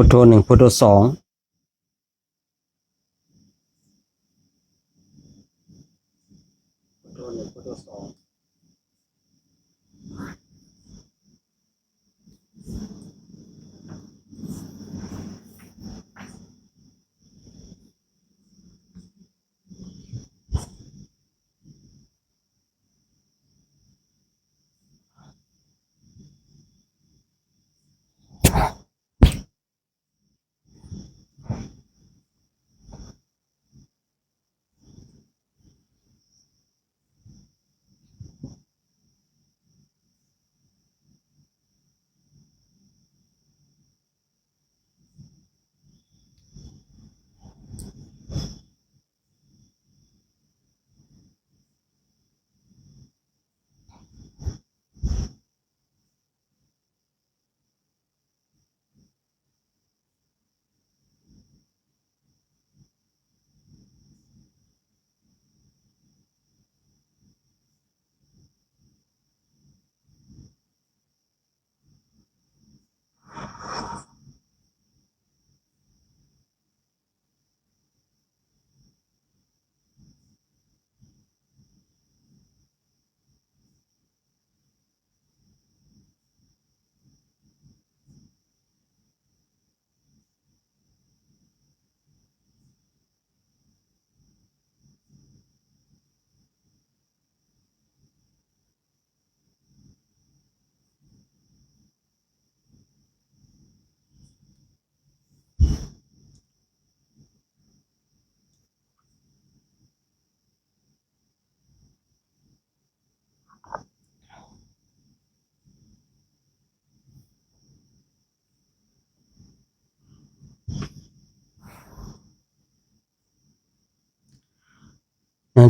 พุทโธหนึ่งพุทโธสองพุทโธหนึ่งพุทโธสอง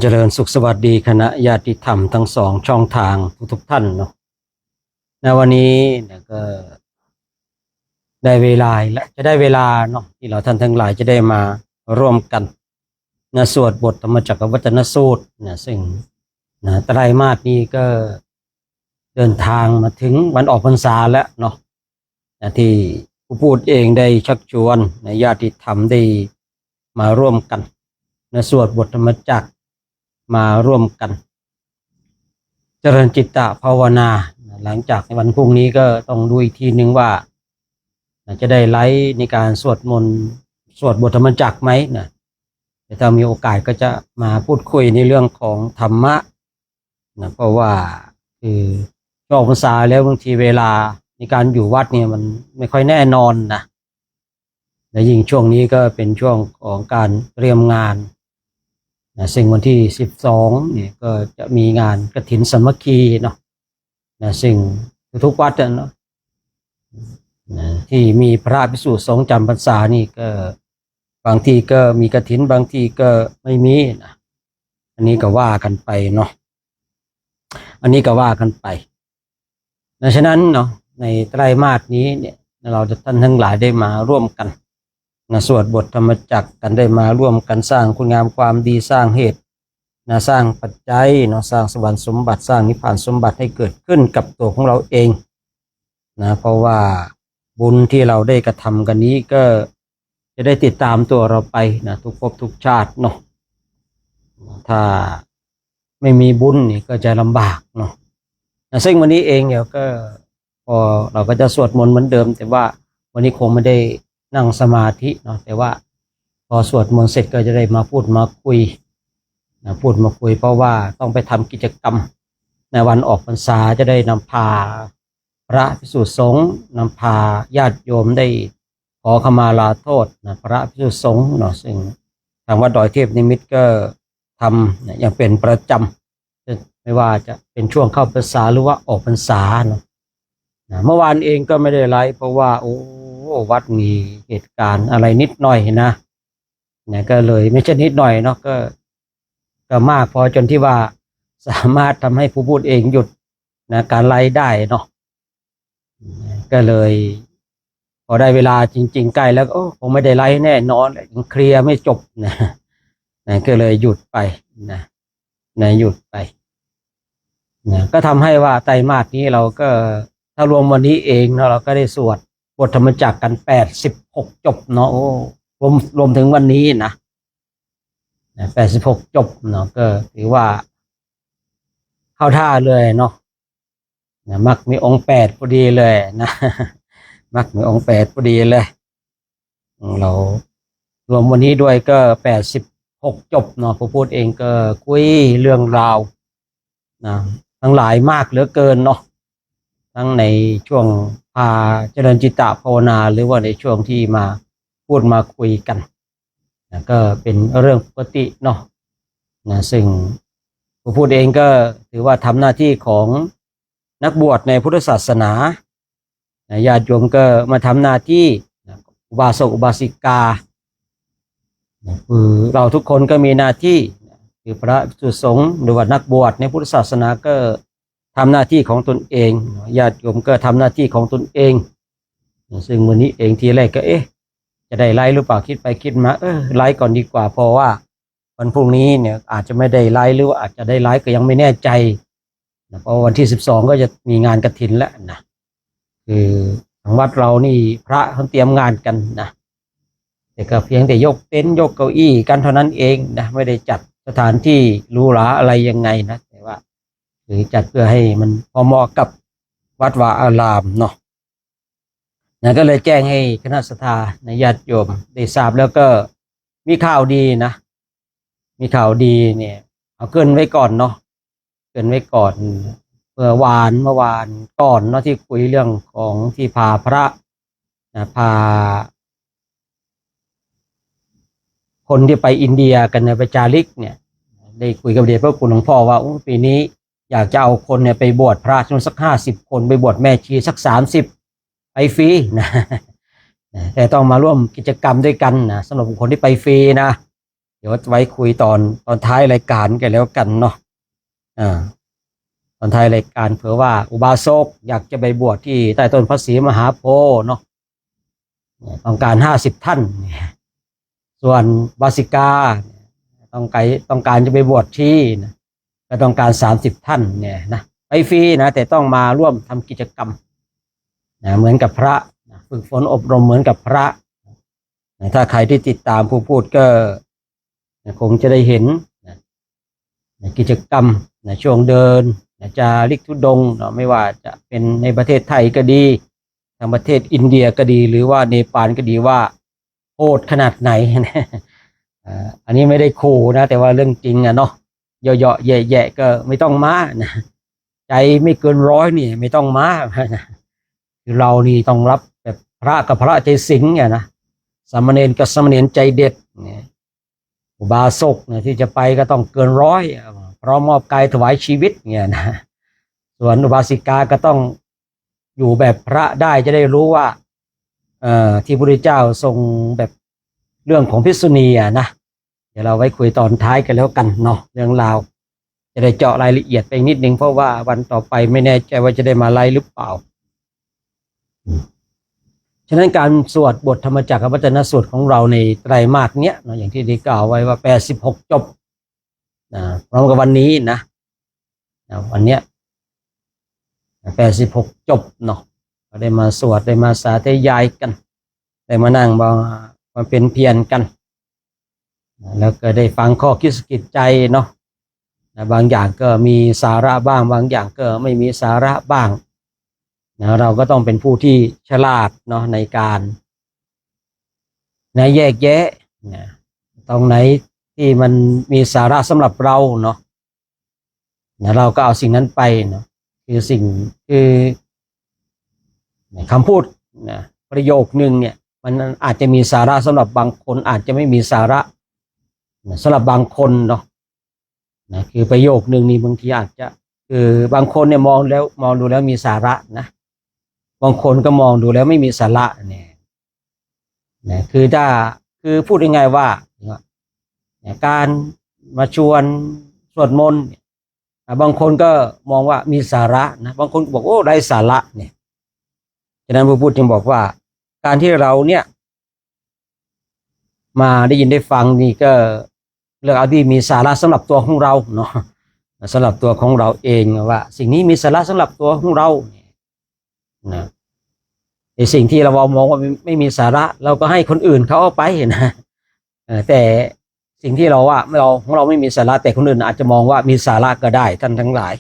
เจริญสุขสวัสดีคณะญาติธรรมทั้งสองช่องทางทุกท่านเนาะในวันนี้ก็ได้เวลาและจะได้เวลาเนาะที่เราท่านทั้งหลายจะได้มาร่วมกันสวดบทธรรมจักรวัฏนสูตรซึ่งไตรมาสนี้ก็เดินทางมาถึงวันออกพรรษาแล้วเนาะที่ผู้พูดเองได้ชักชวนญาติธรรมได้มาร่วมกันสวดบทธรรมจักรมาร่วมกันเจริญจิตตภาวนาหลังจากในวันพรุ่งนี้ก็ต้องดูอีกทีนึงว่าจะได้ไลฟ์ในการสวดมนต์สวดบทธรรมจักรไหมนะแต่ถ้ามีโอกาสก็จะมาพูดคุยในเรื่องของธรรมะเพราะว่าคือช่วงพรรษาแล้วบางทีเวลาในการอยู่วัดเนี่ยมันไม่ค่อยแน่นอนนะและยิ่งช่วงนี้ก็เป็นช่วงของการเตรียมงานซึ่งวันที่12เนี่ยก็จะมีงานกฐินสามัคคีเนาะซึ่งทุกวัดเนาะที่มีพระภิกษุสงฆ์จำพรรษานี่ก็บางทีก็มีกฐินบางทีก็ไม่มีนะอันนี้ก็ว่ากันไปเนาะอันนี้ก็ว่ากันไปดังนั้นเนาะในไตรมาสนี้เนี่ยเราจะท่านทั้งหลายได้มาร่วมกันสวดบทธรรมจักรกันได้มาร่วมกันสร้างคุณงามความดีสร้างเหตุสร้างปัจจัยสร้างสวรรค์สมบัติสร้างนิพพานสมบัติให้เกิดขึ้นกับตัวของเราเองเพราะว่าบุญที่เราได้กระทำกันนี้ก็จะได้ติดตามตัวเราไปทุกภพทุกชาติเนาะถ้าไม่มีบุญนี่ก็จะลำบากเนาะซึ่งวันนี้เองเนี่ยก็พอเราก็จะสวดมนต์เหมือนเดิมแต่ว่าวันนี้คงไม่ได้นั่งสมาธิเนาะแต่ว่าพอสวดมนต์เสร็จก็จะได้มาพูดมาคุยเพราะว่าต้องไปทำกิจกรรมในวันออกพรรษาจะได้นำพาพระภิกษุสงฆ์นำพาญาติโยมได้ขอขมาลาโทษพระภิกษุสงฆ์เนาะซึ่งทางวัดดอยเทพนิมิตรก็ทำอย่างเป็นประจำไม่ว่าจะเป็นช่วงเข้าพรรษาหรือว่าออกพรรษาเนาะเมื่อวานเองก็ไม่ได้ไลฟ์เพราะว่าวัดมีเหตุการณ์อะไรนิดหน่อยนะก็เลยไม่ใช่นิดหน่อยเนาะก็มากพอจนที่ว่าสามารถทำให้ผู้พูดเองหยุดการไลฟ์ได้เนาะก็เลยพอได้เวลาจริงๆใกล้แล้วก็คงไม่ได้ไลฟ์แน่นอนยังเคลียร์ไม่จบก็เลยหยุดไปหยุดไปก็ทำให้ว่าไตรมาสนี้เราก็ถ้ารวมวันนี้เองเนาะเราก็ได้สวดบ ทธรรมจักรกัน86จบเนาะโอ้รวมถึงวันนี้นะ86จบเนาะก็ถือว่าเข้าท่าเลยเนาะมรรคมีองค์8พอดีเลยนะมรรคมีองค์8พอดีเลยเรารวมวันนี้ด้วยก็86จบเนาะพระพุทธเองก็คุยเรื่องราวนะทั้งหลายมากเหลือเกินเนาะทั้งในช่วงพาเจริญจิตตภาวนาหรือว่าในช่วงที่มาพูดมาคุยกันนะก็เป็นเรื่องปกติเนาะนะซึ่งพระพุทธเองก็ถือว่าทำหน้าที่ของนักบวชในพุทธศาสนาญาติโยมก็มาทำหน้าที่อุบาสกอุบาสิกาคือเราทุกคนก็มีหน้าที่คือพระภิกษุสงฆ์หรือว่านักบวชในพุทธศาสนาก็ทำหน้าที่ของตนเองญาติโยมก็ทำหน้าที่ของตนเองซึ่งวันนี้เองทีแรกก็จะได้ไลฟ์หรือเปล่าคิดไปคิดมาไลฟ์ก่อนดีกว่าเพราะว่าวันพรุ่งนี้เนี่ยอาจจะไม่ได้ไลฟ์หรือว่าอาจจะได้ไลฟ์ก็ยังไม่แน่ใจเพราะวันที่12ก็จะมีงานกฐินแล้วนะคือทางวัดเรานี่พระเขาเตรียมงานกันนะแต่ก็เพียงแต่ยกเต็นท์ยกเก้าอี้กันเท่านั้นเองนะไม่ได้จัดสถานที่หรูหราอะไรยังไงนะแต่ว่าคือจัดเพื่อให้มันพอเหมาะกับวัดวาอารามเนาะนะก็เลยแจ้งให้คณะสัตยาญาติโยมได้ทราบแล้วก็มีข่าวดีนะมีข่าวดีเนี่ยเอาเกินไว้ก่อนเนาะเกินไว้ก่อนเมื่อวานก่อนเนาะที่คุยเรื่องของที่พาพระนะพาคนที่ไปอินเดียกันในไปจาริกเนี่ยได้คุยกับเดชพระคุณหลวงพ่อว่าปีนี้อยากจะเอาคนเนี่ยไปบวชพระจำนวนสัก50คนไปบวชแม่ชีสัก30ไปฟรีนะแต่ต้องมาร่วมกิจกรรมด้วยกันนะสำหรับคนที่ไปฟรีนะเดี๋ยวไว้คุยตอนท้ายรายการกันแล้วกันเนาะตอนท้ายรายการเผื่อว่าอุบาสกอยากจะไปบวชที่ใต้ต้นพระศรีมหาโพธิ์เนาะต้องการ50ท่านส่วนบาสิกาต้องการจะไปบวชที่นะก็ต้องการ30ท่านเนี่ยนะไปฟรีนะแต่ต้องมาร่วมทำกิจกรรมนะเหมือนกับพระฝึกฝนอบรมเหมือนกับพระถ้าใครที่ติดตามผู้พูดก็คงจะได้เห็นกิจกรรมช่วงเดินจาริกธุดงค์ไม่ว่าจะเป็นในประเทศไทยก็ดีทางประเทศอินเดียก็ดีหรือว่าเนปาลก็ดีว่าโหดขนาดไหนอันนี้ไม่ได้ขู่นะแต่ว่าเรื่องจริงเนาะเยาะๆแย่ๆก็ไม่ต้องมานะใจไม่เกิน100นี่ไม่ต้องมาคือเรานี่ต้องรับแบบพระกับพระใจสิงนะสามเณรกับสามเณรใจเด็ดอุบาสกเนี่ยที่จะไปก็ต้องเกิน100พร้อมมอบกายถวายชีวิตเนี่ยนะส่วนอุบาสิกาก็ต้องอยู่แบบพระได้จะได้รู้ว่าที่พระพุทธเจ้าทรงแบบเรื่องของภิกษุณีนะเดี๋ยวเราไว้คุยตอนท้ายกันแล้วกันเนาะเรื่องราวจะได้เจาะรายละเอียดไปนิดนึงเพราะว่าวันต่อไปไม่แน่ใจว่าจะได้มาไล่หรือเปล่าฉะนั้นการสวดบทธรรมจักรวัฒนสูตรของเราในไตรมาสเนี้ยนะอย่างที่ได้กล่าวไว้ว่า86จบพร้อมกับวันนี้นะวันเนี้ย86จบเนาะก็ได้มาสวดได้มาสาธยายกันได้มานั่งมาเป็นเพียรกันแล้วก็ได้ฟังข้อคิดสะกิดใจเนาะบางอย่างก็มีสาระบ้างบางอย่างก็ไม่มีสาระบ้างเราก็ต้องเป็นผู้ที่ฉลาดเนาะในการแยกแยะตรงไหนที่มันมีสาระสำหรับเราเนาะเราก็เอาสิ่งนั้นไปเนาะคือคำพูดประโยคนึงเนี่ยมันอาจจะมีสาระสำหรับบางคนอาจจะไม่มีสาระสำหรับบางคนเนาะคือประโยคนึงนี่บางทีอาจจะคือบางคนเนี่ยมองดูแล้วมีสาระนะบางคนก็มองดูแล้วไม่มีสาระเนี่ยคือพูดยังไงว่าการมาชวนสวดมนต์บางคนก็มองว่ามีสาระนะบางคนบอกโอ้ไร้สาระเนี่ยฉะนั้นพระพุทธจึงบอกว่าการที่เราเนี่ยมาได้ยินได้ฟังนี่ก็เรื่องเอาที่มีสาระสำหรับตัวของเราเนาะสำหรับตัวของเราเองว่าสิ่งนี้มีสาระสำหรับตัวของเรานะ สิ่งที่เรามองว่าไม่มีสาระเราก็ให้คนอื่นเขาเอาไปนะแต่สิ่งที่เราว่าเราของเราไม่มีสาระแต่คนอื่นอาจจะมองว่ามีสาระก็ได้ท่านทั้งหลาย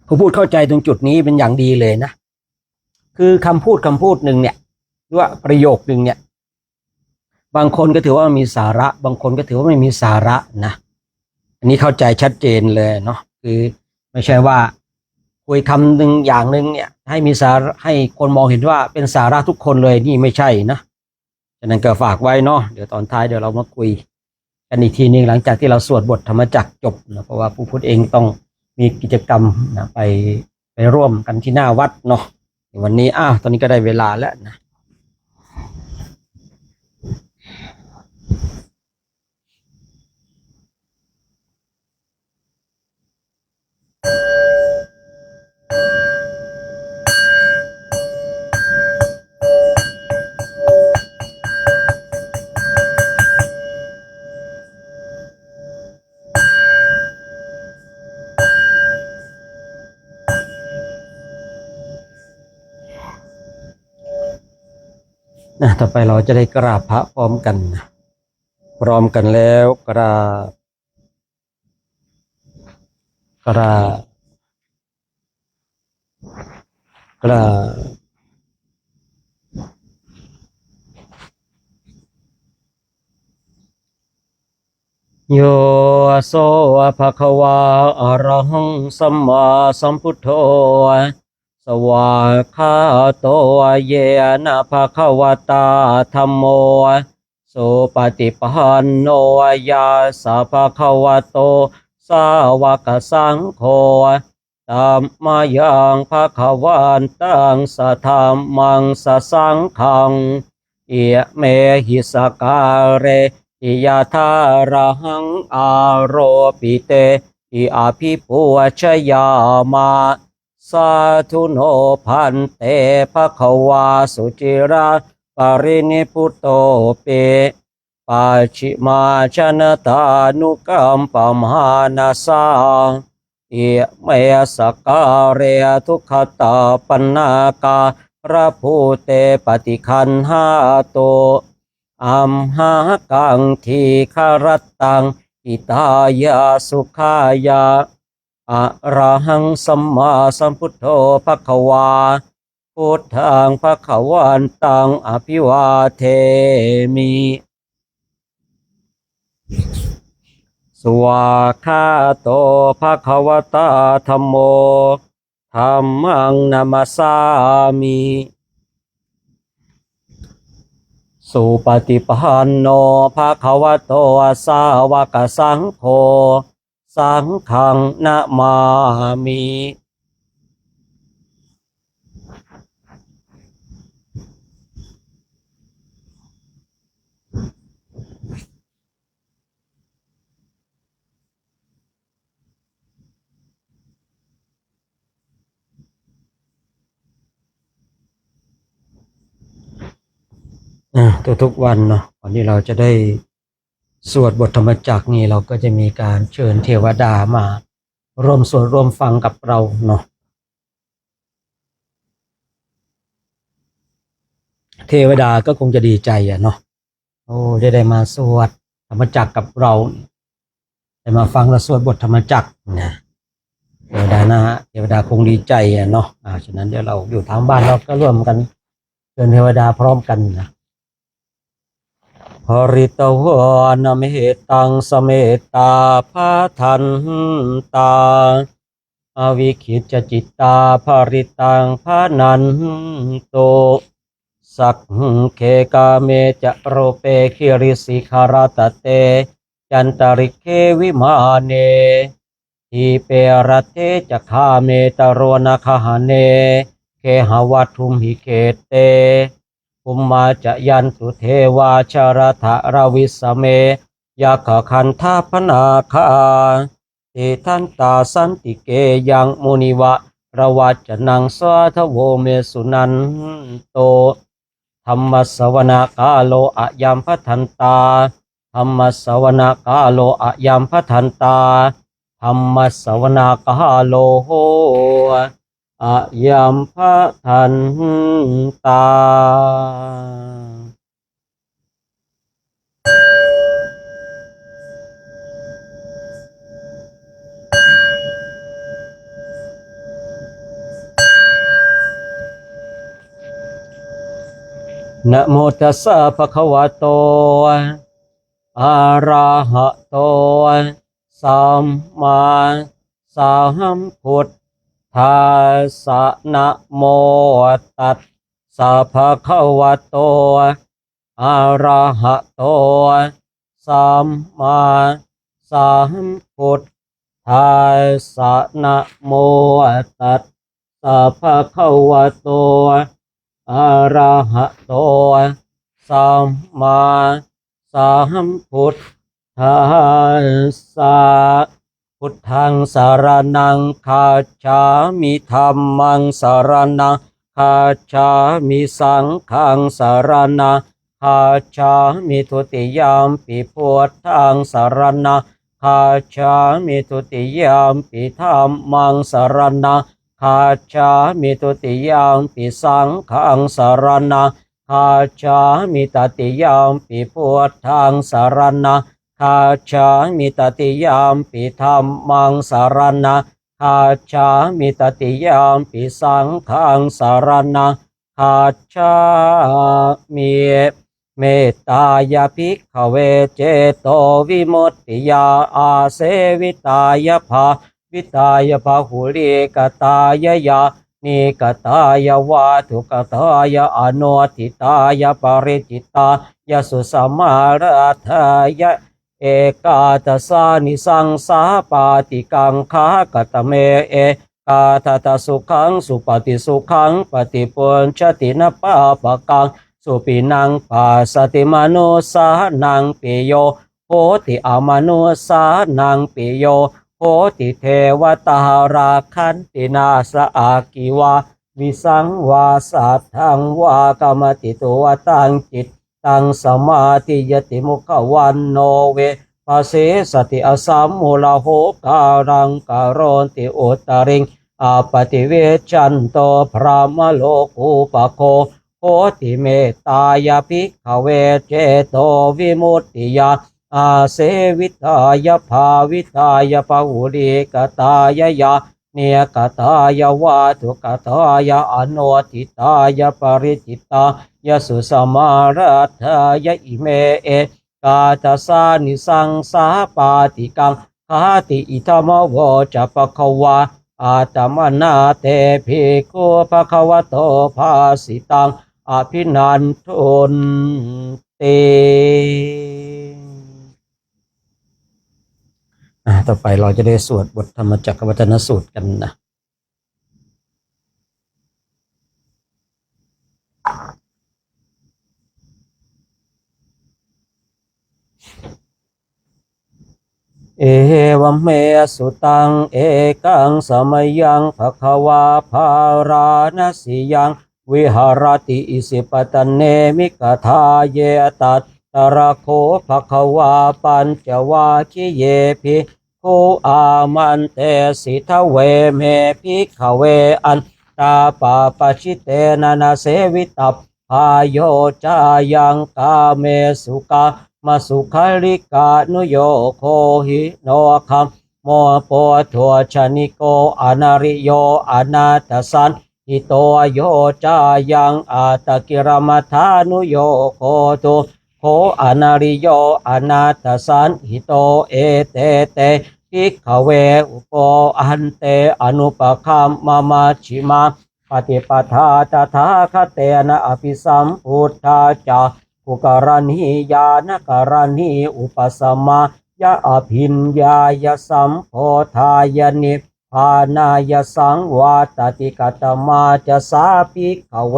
ผู้พูดเข้าใจตรงจุดนี้เป็นอย่างดีเลยนะคือคำพูดหนึ่งเนี่ยหรือว่าประโยคหนึ่งเนี่ยบางคนก็ถือว่ามีสาระบางคนก็ถือว่าไม่มีสาระนะอันนี้เข้าใจชัดเจนเลยเนาะคือไม่ใช่ว่าคุยคำหนึ่งอย่างหนึ่งเนี่ยให้มีสาระให้คนมองเห็นว่าเป็นสาระทุกคนเลยนี่ไม่ใช่นะฉะนั้นก็ฝากไว้เนาะเดี๋ยวตอนท้ายเดี๋ยวเรามาคุยกันอีกทีนึงหลังจากที่เราสวดบทธรรมจักรจบนะเพราะว่าผู้พูดเองต้องมีกิจกรรมนะไปร่วมกันที่หน้าวัดเนาะวันนี้ตอนนี้ก็ได้เวลาแล้วนะต่อไปเราจะได้กราบพระพร้อมกันนะพร้อมกันแล้วกราบโยโสภะคะวาอะระหังสัมมาสัมพุทโธสวากขาโตเยนะภะคะวตาธัมโมสุปฏิปันโนยาสะภะคะวะโตสาวกสังโฆธัมมายังภะคะวันตังสัทธัมมังสสังฆังเอเมหิสการเรอิยาธาระหังอาโรปิเตอิอาภิปุชยามาสาธุโนพันเตภควาสุจิราปรินิพุตโตเปปัจฉิมาชนตานุกัมปมานาสาเอเมสการเรทุขตาปันนากาพระภูเตปฏิคันหาโตอัมหากังทีคารตังอิตายาสุขายาอะระหังสัมมาสัมพุทโธภควาพุทธังภควันตังอภิวาเทมิสวากขาโตภควตาธัมโมธัมมังนามัสสามิสุปฏิปันโนภะคะวะโตสาวกสังโฆสังฆังนะมามิทุกวันเนาะก่อนที่เราจะได้สวดบทธรรมจักรนี่เราก็จะมีการเชิญเทวดามาร่วมสวดร่วมฟังกับเราเนาะเทวดาก็คงจะดีใจเนาะโอ้ได้มาสวดธรรมจักรกับเราได้มาฟังเราสวดบทธรรมจักรนะเทวดาเทวดาคงดีใจเนาะฉะนั้นเดี๋ยวเราอยู่ทางบ้านเราก็ร่วมกันเชิญเทวดาพร้อมกันนะภริตวานเมตังสเมตาภาทันตาอวิคิจจิตตาภริตังภานันโตสักเคกาเมจะโรเปคิริสิคารตเตจันตริเควิมาเนทีเปรเทจะคาเมตโรนาคหเนเคหวัตุมหิเกเตภูมมาจะยันตุเทวาชารถะราวิสเมยาขคันธาพนาคาเตทันตาสันติเกยังมุนิวะระวัจนังสวทโวเมสุนันโตธรรมสวนากาโลอะยัมพัทันตาธรรมสวนากาโลอะยัมพัทันตาธรรมสวนากาโลโหอ อะยัมภะทันตานะโมตัสสะภะคะวะโตอะระหะโตสัมมาสัมพุทธัสสะนะโมตัสสะภะคะวะโตอะระหะโตสัมมาสัมพุทธัสสะนะโมตัสสะภะคะวะโตอะระหะโตสัมมาสัมพุทธัสสะพุทธังสารนังคัจฉามิธัมมังสารนังคัจฉามิสังฆังสารนังคัจฉามิทุติยามปิพุทธังสารนังคัจฉามิทุติยามปิธัมมังสารนังคัจฉามิทุติยามปิสังฆังสารนังคัจฉามิตติยามปิพุทธังสารนังคัจฉามิตติยามปิธัมมังสารนังคัจฉามิตติยามปิสังฆังสารนังคัจฉามิเมตตายาภิกขเวเจโตวิมุตติยาอาเสวิตายภาวิตายภาหุลิกตายยานิกตายาวาทุกตายาอโนทิตายาปริจิตายาสุสมาราธายาเอกาตสานิสังสาปาติกังคากตเมเอกาทัตสุขังสุปฏิสุขังปฏิปุญชตินปาปะกังสุปินังปัสสติมนุสานังปิโยโหติอมนุสานังปิโยโหติเทวตาราคันตินาสอากิวาวิสังวาสัทธังวากรรมติตัวตังจิตตังสมาธิยติมุขวันโนเวภาเสสติอสัมมูลโหการังการนติอุตริงอาปฏิเวชันโตพระมโลกุปโคโหติเมตตายาภิกขเวเจโตวิมุตติยาอาเสวิตายาภาวิตายาภาหุลิกตายายาเนกตายาวาทุกตายาอโนทิตายาปริจิตายาสุสมาราธายาอิเมเอกาตสานิสังสาปาติกังคาติอิธรรมโวจะปะคะวาอาตมนาเตภิกขุภะคะวะโตภาสิตังอภินันทุนเตต่อไปเราจะได้สวดบทธรรมจักรวัฒนสูตรกันนะเอวเมสุตังเอกังสมัยยังภควาภาราณสิยังวิหารติอิสิปตเนมิกทาเยตัตตระโคภควาปัญจวาคิเยภิกขุอามันเตสิทเวเมภิกขเวอันตาปาปชิเตนะนาเสวิตัพพายโยจายังกาเมสุกามาสุขาริกานุโยโคหิโนคัมโมโปทัวชนิโกอนาริโยอนาตสันหิโตโยจายังอาตกิรมัทานุโยโคตุโคอนาริโยอนาตสันหิโตเอเตเตภิกขเวอุปอันเตอนุปคัมมามาชิมาปฏิปทาตถาคเตนะอภิสัมพุทธาจาอุการณียานการณีอุปสมายะอภินญายสัมโพธายนิพพานายสังวาตติกตมาจะสาภิกขเว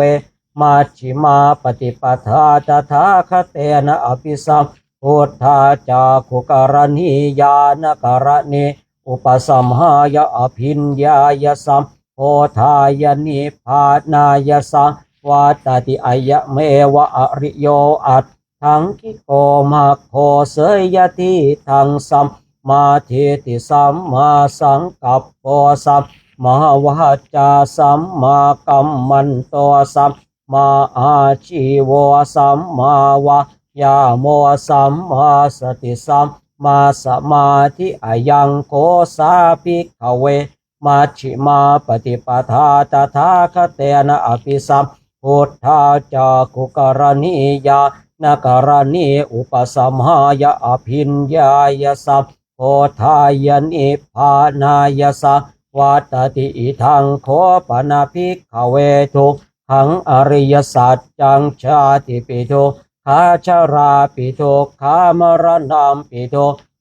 มัชฌิมาปฏิปทาตถาคเตนะอภิสัมพุทธาจาคุการณียานการณีอุปสมายะอภินญายสัมโพธายนิพพานายสังวาตติอายะเมวะอริโยอัตถังคิโกมาโคเสยติทังสัมมาทิติสัมมาสังกัปโปสัม มาวาจาสัมมากัมมันโตสัมมาอาชีวสัมมาวายาโมสัมมาสติสัมมาสมาธิอายังโกสาภิกขเวมัชฌิมาปฏิปทาตถาคเตนะอภิสัมพุทธาจากุกรณียานกรณีอุปสัมหายอภิญญายสัมโพธายนิพพานายสัมวัตติอิทังโคปนาภิกขเวทุขังอริยสัจจังชาติปิโทขาชราปิโทขามรณามปิโท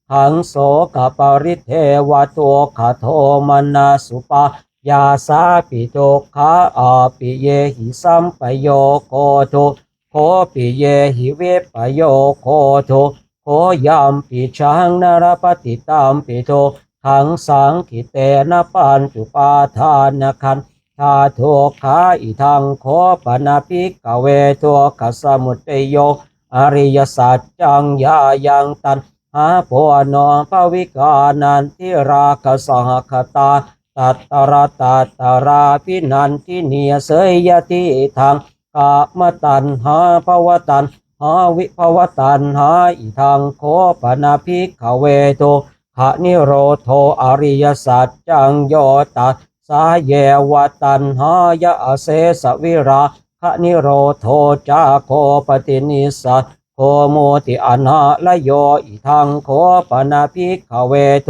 ขังโสกปริเทวตุขโทมนาสุปายาสาปิโทขาอาปิเยหิสัมปโยโคโทโคปิเยหิเวปโยโคโทโคยามปิชังนรปฏิตามปิโทขังสังขิเตนะปัญจุปาทานขันธ์ธาโทขาอิทังโคปนาภิกขเวตัวกัสสมุตโยอริยสัจจังยายังตันหาโพนองภวิกานันทิราคสหคตาตัตตระตัตตราพินันทิเนียเสยยติทังกามตันหาภวตันหาวิภวตันหาอิทังโคปนาภิกขเวตัวขะนิโรโทอริยสัจจังโยตัสสาเยวตันหายะเสสวิราขะนิโรโทจาโคปตินิสัตโคโมติอนาลโยอิทังโคปนาภิกขเวโท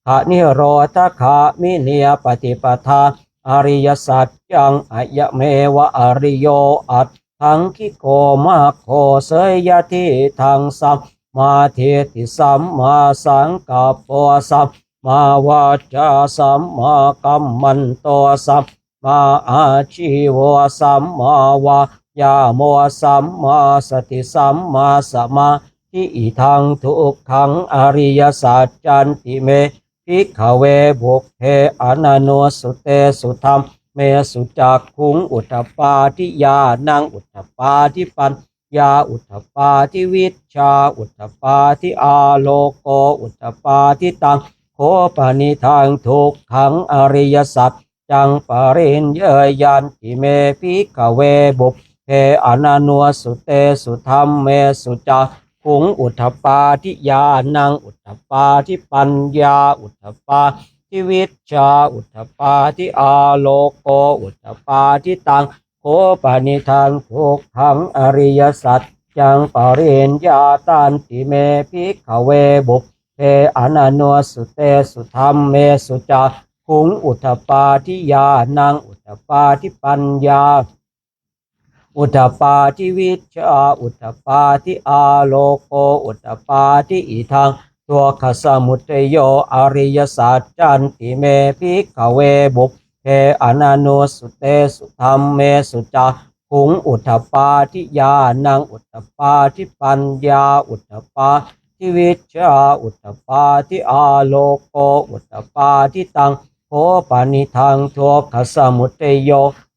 ขะนิโรธคะมิเนียปฏิปทาอริยสัจจังอะยะเมวะอริโยอัตถังคิโกมาโคเสยยติทังสัมมาเทติสัมมาสังกัปปะสัมมาวาจาสัมมากัมมันโตสัมมาอาชีวสัมมาวายาโมสัมมาสติสัมมาสมาธิอิทังทุกขังอริยสัจจันติเมภิกขเวบุพเพอนันโนสุเตสุธรรมเมสุจักขุงอุทธปาทิยานังอุทธปาทิปัญญาอุทธปาทิวิชชาอุทธปาทิอาโลโกอุทธปาทิตังโคปนิทางทุกขังอริยสัจจังปริญเยยันติเมภิกขเวบุพเพอนันโนสุเตสุธรรมเมสุจักขุงอุทธปาทิยานังอุทธปาทิปัญญาอุทธปาทิวิชชาอุทธปาทิอาโลโกอุทธปาทิตังโคปนิทางทุกขังอริยสัจจังปริญญาตันติเมภิกขเวบุพเพอนันโนสุเตสุธรรมเมสุจักขุงอุทธปาทิยานังอุทธปาทิปัญญาอุทธปาทิวิชชาอุทธปาทิอาโลโกอุทธปาทิอิทังตัวขสมุตโยอริยสัจจันติเมภิกขเวบุพเพอนันโนสุเตสุธรรมเมสุจักขุงอุทธปาทิยานังอุทธปาทิปัญญาอุทธปาทิวิชชาอุทธปาทิอาโลโกอุทธปาทิตังโคปนิทังทุกขสมุทโย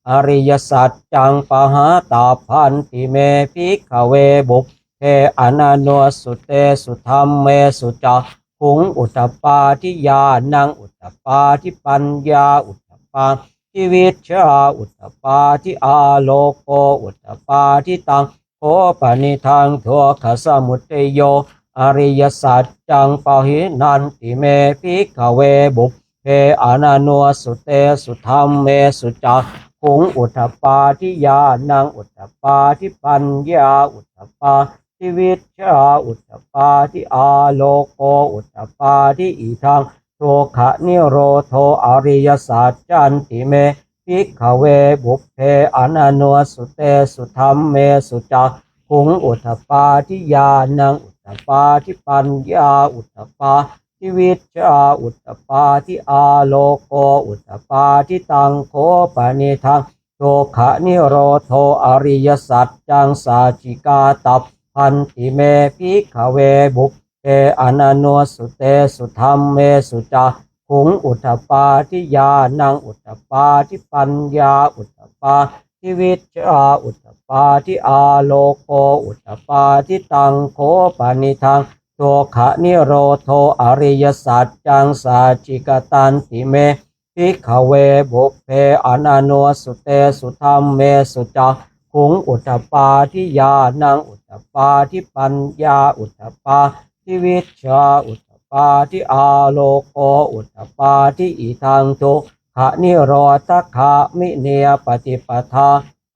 อริยสัจจังปหาตาพันติเมภิกขเวบุพเพอนันโนสุเตสุธรรมเมสุจักขุงอุทธปาทิยานังอุทธปาทิปัญญาอุทธปาทิวิชชาอุทธปาทิอาโลโกอุทธปาทิตังโคปนิทังทุกขสมุทโยอริยสัจจังปหินันติเมภิกขเวบุพเพอนันโนสุเตสุธรรมเมสุจักขุงอุทธปาทิยานังอุทธปาทิปัญญาอุทธปาทิวิชชาอุทธปาทิอาโลโกอุทธปาทิอิทังทุกขนิโรโทอริยสัจจันติเมภิกขเวบุพเพอนันโนสุเตสุธรรมเมสุจักขุงอุทธปาทิยานังอุทธปาทิปัญญาอุทธปาทิวิชชาอุทธปาทิอาโลโกอุทธปาทิตังโคปนิทังทุกขนิโรโทอริยสัจจังสาจิกาตัพพันติเมภิกขเวบุพเพอนันโนสุเตสุธรรมเมสุจักขุงอุทธปาทิยานังอุทธปาทิปัญญาอุทธปาทิวิชชาอุทธปาทิอาโลโกอุทธปาทิตังโคปนิทังทุกขนิโรโทอริยสัจจังสาจิกตันติเมภิ ภิกขเวบุพเพอนันโนสุเตสุธรรมเมสุจาคุงอุตตปาทิยานังอุตตปาทิปัญญาอุตตปาทิวิชชาอุตตปาทิอาโลโกอุตตปาทิอิทังทุกขนิโรธคามิเนยปฏิปทา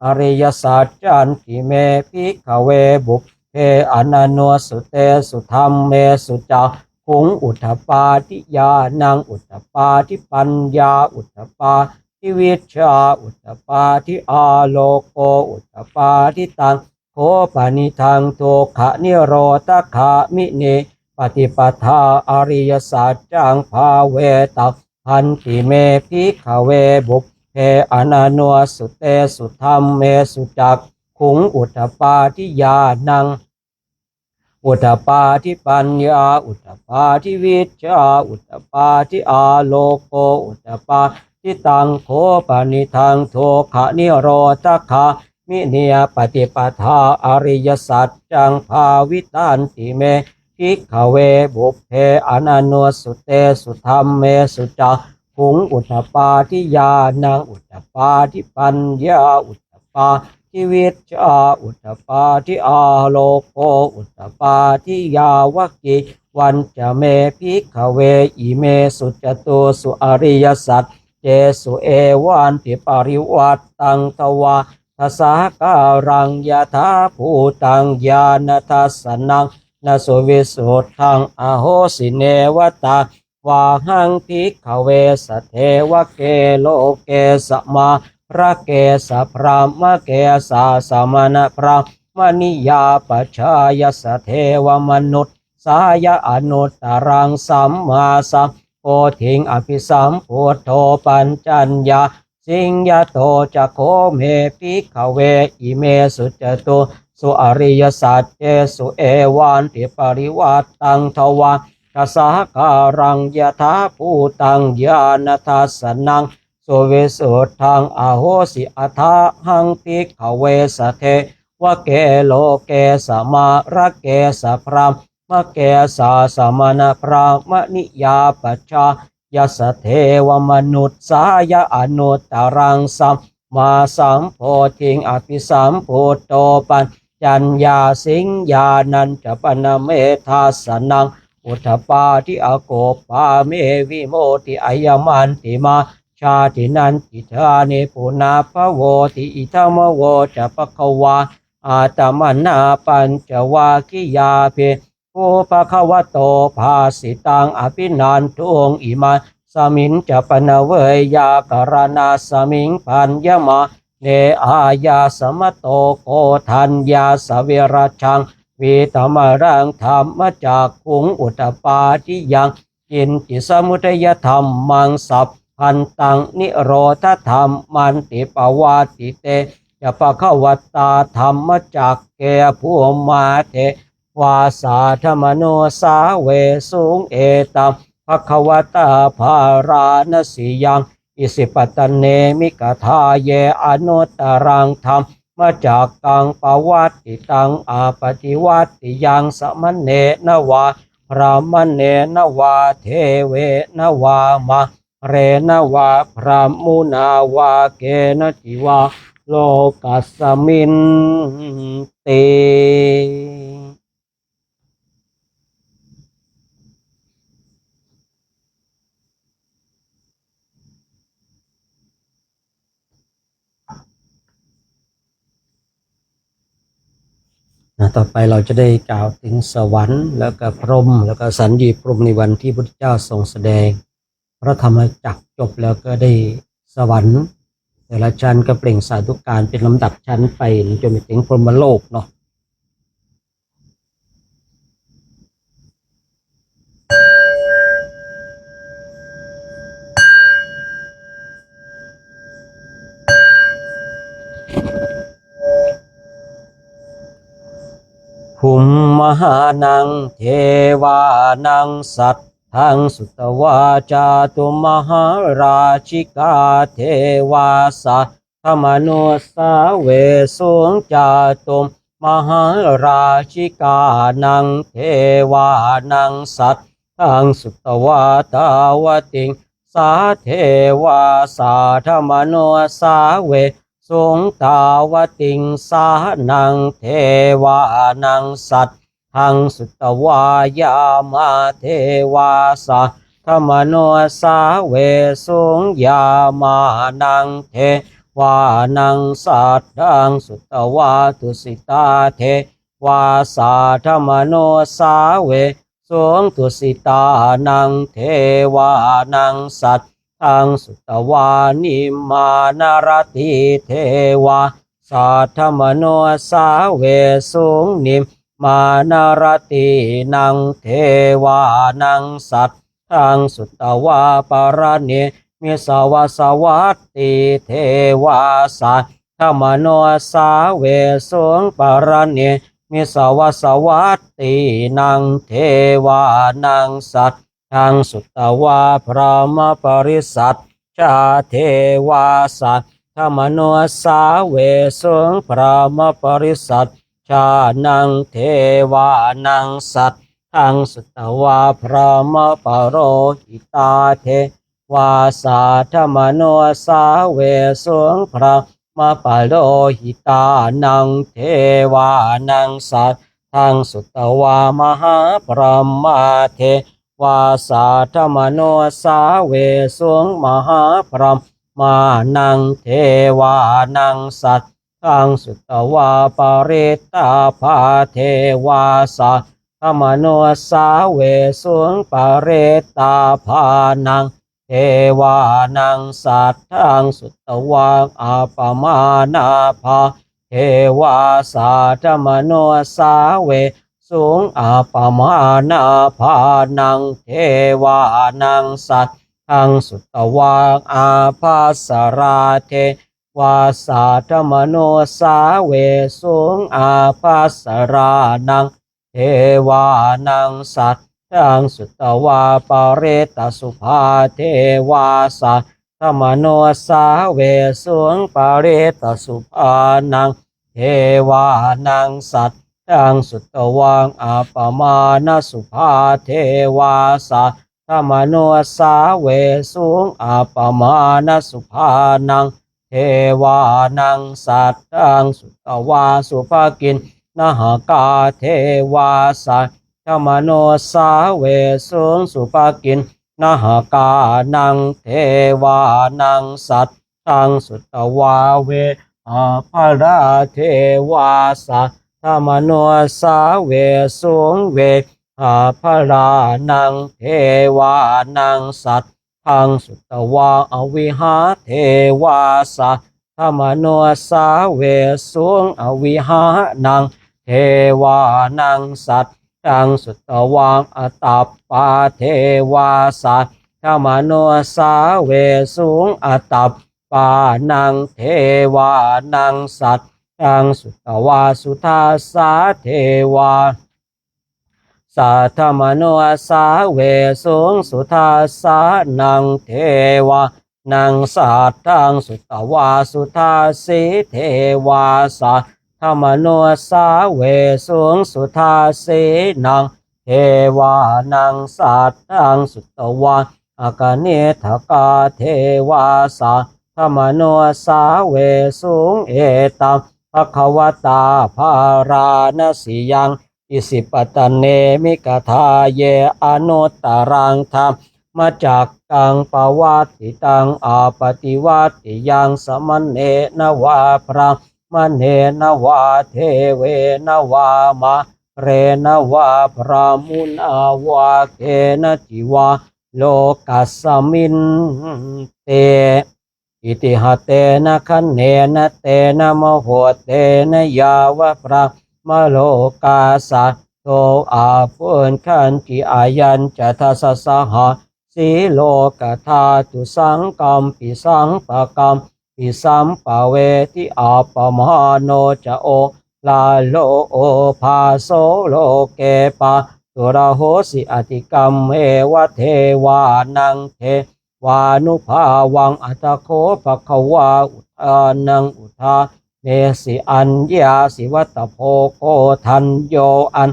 อริยสัจจันติเมภิกขเวบุพเพอนันโนสุเตสุธรรมเมสุจาคุงอุตตปาทิยานังอุตตปาทิปัญญาอุตตปาทิวิชชาอุตตปาทิอาโลโกอุตตปาทิตังโคปานิทังโตขะนิโรธคามิเนปฏิปทาอริยสัจจังภาเวตัพันติเมภิกขเวบุพเพอนันโนสุเตสุธรรมเมสุจักขุงอุตตปาทิยานังอุตตปาทิปัญญาอุตตปาทิวิชชาอุตตปาทิอาโลโกอุตตปาทิตังโคปานิทังโทขะนิโรธคามิเนียปฏิปทาอริยสัจจังภาวิตันติเมภิกขเวบุพเพอนันโนสุเตสุธรรมเมสุจาขุงอุตตปาทิยานังอุตตปาทิปัญญาอุตตปาทิวิชชาอุตตปาทิอาโลโกอุตตปาทิยาวกิวันจะเมภิกขเวอิเมสุจตุสุอริยสัจเจสุเอวันติปริวัตตังตวาทัสสะการังยะถาภูตังญาณทัสสนังนาสุวิสุทธังอโหสิเนวตาวาหังภิกขเวสเทวะเกโลเกสมาพระเกสพรามเกสาสมณพรามณิยาปัจฉายสเทวมนุษย์สายอนุตตรังสัมมาสัมโพธิงอภิสัมพุทโธปัญจัญญาสิงยโตจะโคเมภิกขเวอิเมสุจตุสุอริยสัจเจสุเอวันติปริวัตตังทวาทัสสะการังยะถาภูตังญาณทัสสนังสุวิสุทธังอโหสิอัฏฐหังภิกขเวสเทวะเกโลเกสมาระเกสพรามเกสาสมณพรามณิยาปัจฉายสเทวมนุษย์สายอนุตตรังสัมมาสัมโพธิงอภิสัมพุทโตปัญจัญญาสิงญานันจะปนเมธาสนังอุทธปาทิอโกปาเมวิโมติอายมันติมาชาตินันติธานิปุนาภโวติอิทัมโวจะปะคะวาอาตมนาปัญจวาคิยาเพภูปะคะวะโตภาสิตังอภินันทุงอิมาสมิงจะปนเวยยากรณาสมิงพันยมาเนอายาสมโตโกทัญญาสเวรชังวีตมรังธรรมจากขุงอุตตปาทิยังกินจิสมุทัยธรรมมังสัพพันตังนิโรธธรรมมันติปวาติเตจะปะคะวตาธรรมจากแก่ผู้มาเทวาสาธรรมโนสาเวสุงเอตัมภควตาภารานสียังอิสิปตเนมิกทาเยอนุตตรังธรรมมาจากกังปวัตติตังอาปฏิวัติยังสมณเณนวาพรามเณนวาเทเวนวามาเรนวาพรามมุนาวาเกนจิวาโลกัสสมินเตต่อไปเราจะได้กล่าวถึงสวรรค์แล้วก็พรหมแล้วก็สัญญีพรหมในวันที่พระพุทธเจ้าทรงแสดงพระธรรมจักรจบแล้วก็ได้สวรรค์แต่ละชั้นก็เปล่งสาธุการเป็นลำดับชั้นไปจนไปถึงพรหมโลกเนาะภูมิมหานังเทวานังสัตทังสุตวาจาตุมหาราชิกาเทวาสัทธมโนสาเวสุงจาตุมหาราชิกานังเทวานังสัตทังสุตวาตาวติง สาเทวาสาธรรมโนสาเวสงตาวติงสานังเทวานังสัตทังสุตวายามาเทวาสาธรรมโนสาเวสงยามานังเทวานังสัตทังสุตวาตุสิตาเทวาสาธรรมโนสาเวสงตุสิตานังเทวานังสัตทังสุตวานิมานารติเทวาสาธรรมโนสาเวสงนิมมานารตินังเทวานังสัตทังสุตวาปารเนมิสวาสวัตติเทวาสาธรรมโนสาเวสงปารเนมิสวาสวัตตินังเทวานังสัตทังสุตวาพระมปริสัทชาเทวาสัตธรรมโนสาเวสงพระมปริสัทชานังเทวานังสัตทังสุตวาพระมปโรหิตาเทวาสาธรรมโนสาเวสงพระมปโรหิตานังเทวานังสัตทังสุตวามหาพรหมาเทวาสาธรรมโนสาเวสงมหาพรหมานังเทวานังสัตทังสุตวาปริตาภาเทวาสาธรรมโนสาเวสงปริตาภานังเทวานังสัตทังสุตวาอาปมานาภาเทวาสาธรรมโนสาเวสงอาปมานาภานังเทวานังสัตทังสุตวาอาภาสราเทวาสาธรรมโนสาเวสงอาภาสรานังเทวานังสัตทังสุตวาปเรตสุภาเทวาสาธรรมโนสาเวสงปเรตสุภานังเทวานังสัตทังสุตวังอาปมาณสุภาเทวาสาธรรมโนสาเวสุงอาปมาณสุภานังเทวานังสัตทังสุตวาสุภกินนหกาเทวาสาธรรมโนสาเวสุงสุภกินนหกานังเทวานังสัตทังสุตวาเวอาภราเทวาสาธรรมโนสาเวสุงเวอาภรานังเทวานังสัตทังสุตวาอวิหาเทวาสาธรรมโนสาเวสุงอวิหานังเทวานังสัตทังสุตวังอตัปปาเทวาสาธรรมโนสาเวสุงอตัปปานังเทวานังสัตทังสุตวาสุทาสาเทวาสาธรรมโนสาเวสุงสุทาสานังเทวานังสัตทังสุตวาสุทาสีเทวาสาธรรมโนสาเวสุงสุทาสีนังเทวานังสัตทังสุตวาอากเนทกาเทวาสาธรรมโนสาเวสุงเอตัมภควตาภาราณสียังอิสิปตเนมิกทาเยอนุตตรังธรรมมาจากกังปวัตติตังอาปฏิวัติยังสมันเนนวาพระมเนนวาเทเวนวามะเรนวาพระมุนอาวาเกนจิวาโลกัสสมินเตอิติหะเตนะคันเนนะเตนะมโหเตนะยาวะพระมโลกาสัตโตอาปุญคันจิอายัญจะทัสสะหะสีโลกธาตุสังกัมปิสังปะกัมปิสัมปะเวทิอาปมหาโนจะโอลาโลโอภาโสโลเกปะตุระโหสิอติกัมเมวะเทวานังเทวานุภาวังอัตโคภควาอุทานังอุทาเนสิอัญญาสิวัตโพโกทันโยอัญ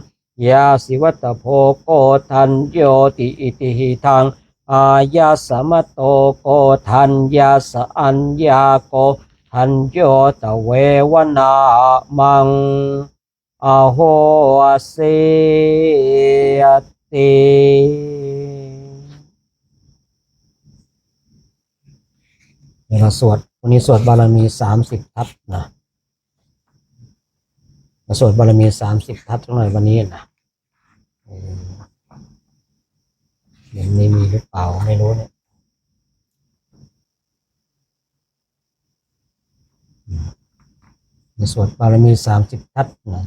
ญาสิวัตโพโกทันโยติอิติหิทังอ อายาสมโตโกทัญญาสอัญญาโกทัญโยตเววนามังอโหเสติเราสวดวันนี้สวดบารมี30 ทัศนะเราสวดบารมี30 ทัศสักหน่อยวันนี้นะเดี๋ยวนี้มีหรือเปล่าไม่รู้เนี่ยสวดบารมี30 ทัศนะ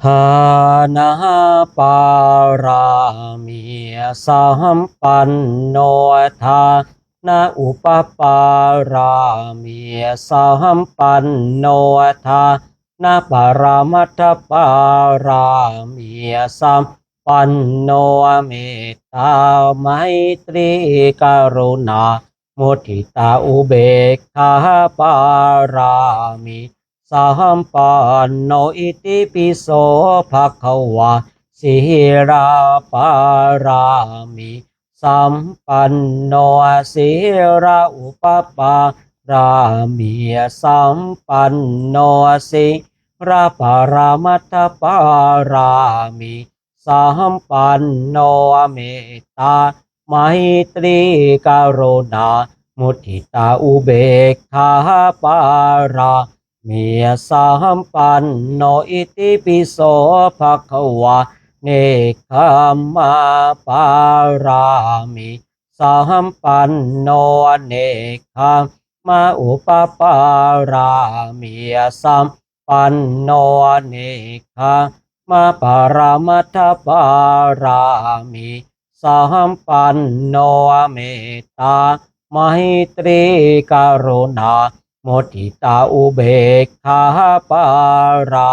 ทานาปารามีสัมปันโนทานาอุปปารามีสัมปันโนทานาปรมัตถปารามีสัมปันโนเมตตาไมตรีกรุณามุทิตาอุเบกขาปารามิสัมปันโนอิติปิโสภะคะวะสีราปารามิสัมปันโนสีราอุปปารามิสัมปันโนสีราปารามัตถปารามิสัมปันโนเมตตาไมตรีกรุณามุทิตาอุเบกขาปารามีสัมปันโนอิติปิโสภะคะวะเนคขมาปารามิสัมปันโนเนคขมาอุปปารามิสัมปันโนเนคขมาปารามัตถปารามิสัมปันโนเมตตาไมตรีกรุณามุทิตาอุเบกขาปารา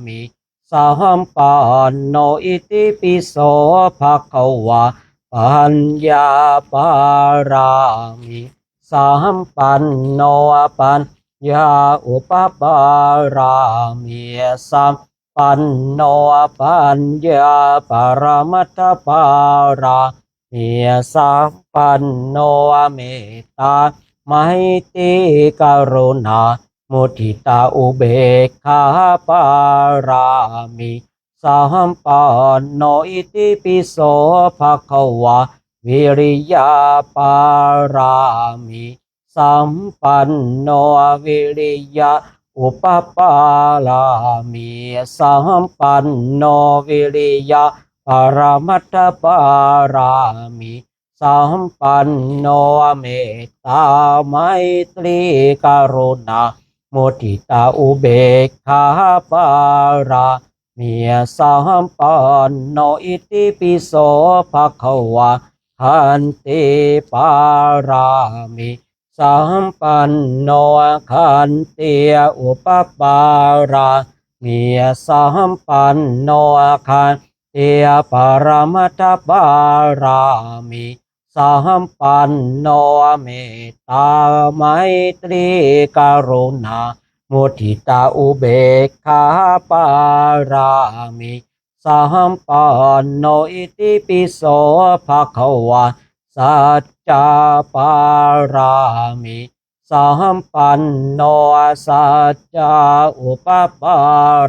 มิสัมปันโนอิติปิโสภะคะวะปัญญาปารามิสัมปันโนปัญญาอุปปารามิสัมปันโนปัญญาปรมัตถปารามิสัมปันโนเมตตาไมตรีกรุณามุทิตาอุเบกขาปารามิสัมปันโนอิติปิโสภะคะวะวิริยาปารามิสัมปันโนวิริยะอุปปารามิสัมปันโนวิริยะปรมัตถปารามิสัมปันโนเมตตาไมตรีกรุณามุทิตาอุเบกขาปารามิสัมปันโนอิติปิโสภะคะวะขันติปารามิสัมปันโนขันติอุปปารามิสัมปันโนขันติปรมัตถปารามิสัมปันโนเมตตาไมตรีกรุณามุทิตาอุเบกขาปารามิสัมปันโนอิติปิโสภะคะวะสัจจาปารามิสัมปันโนสัจจาอุปปา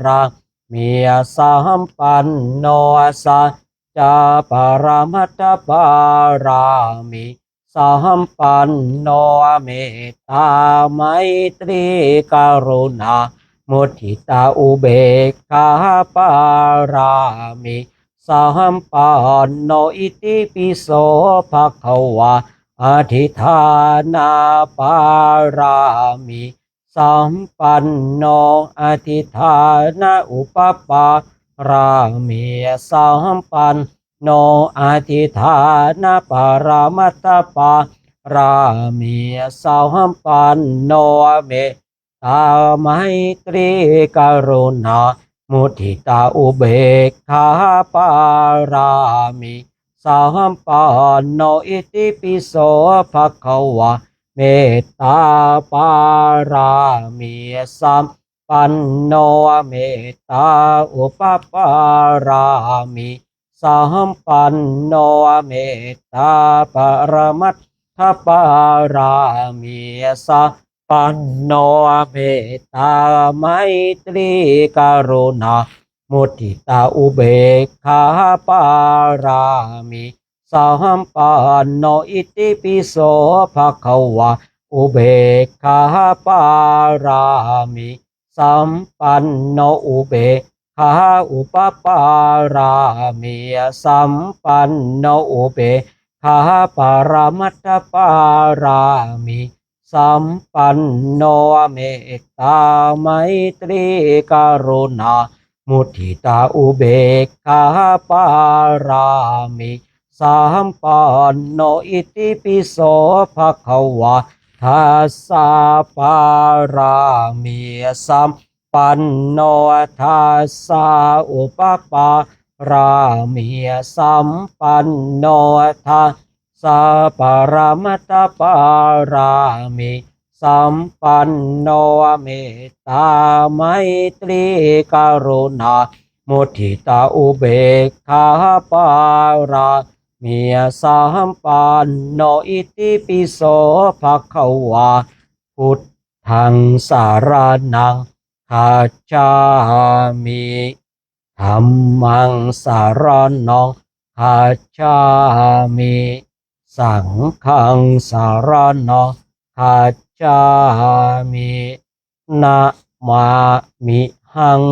รามิสัมปันโนสัจจาปรมัตถปารามิสัมปันโนเมตตาไมตรีกรุณามุทิตาอุเบกขาปารามิสัมปันโนอิติปิโสภะคะวะอธิฐานาปารามิสัมปันโนอธิฐานาอุปปารามิสัมปันโนอธิฐานาปรมัตถปารามิสัมปันโนเมตตาไมตรีกรุณามุทิตาอุเบกขาปารามิ สัมปันโนอิติปิโสภะคะวะเมตตาปารามีสัมปันโนเมตตาอุปปารามิสัมปันโนเมตตาปรมัตถปารามิสัมปันโนเมตตาไมตรีกรุณามุทิตาอุเบกขาปารามิสัมปันโนอิติปิโสภะคะวะอุเบกขาปารามิสัมปันโนอุเบกขาอุปปารามิสัมปันโนอุเบกขาปรมัตถปารามิสัมปันโนเมตตาไมตรีกรุณามุทิตาอุเบกขาปารามิสัมปันโนอิติปิโสภะคะวะทัสสะปารามิสัมปันโนทัสสะอุปปารามิสัมปันโนทัสสะปรมัตถปารามิสัมปันโนเมตตาไมตรีกรุณามุทิตาอุเบกขาปารามิสัมปันโนอิติปิโสภะคะวะพุทธังสารนังคัจฉามิธัมมังสารนังคัจฉามิสังฆังสารนังคัจฉามินะมามิหัง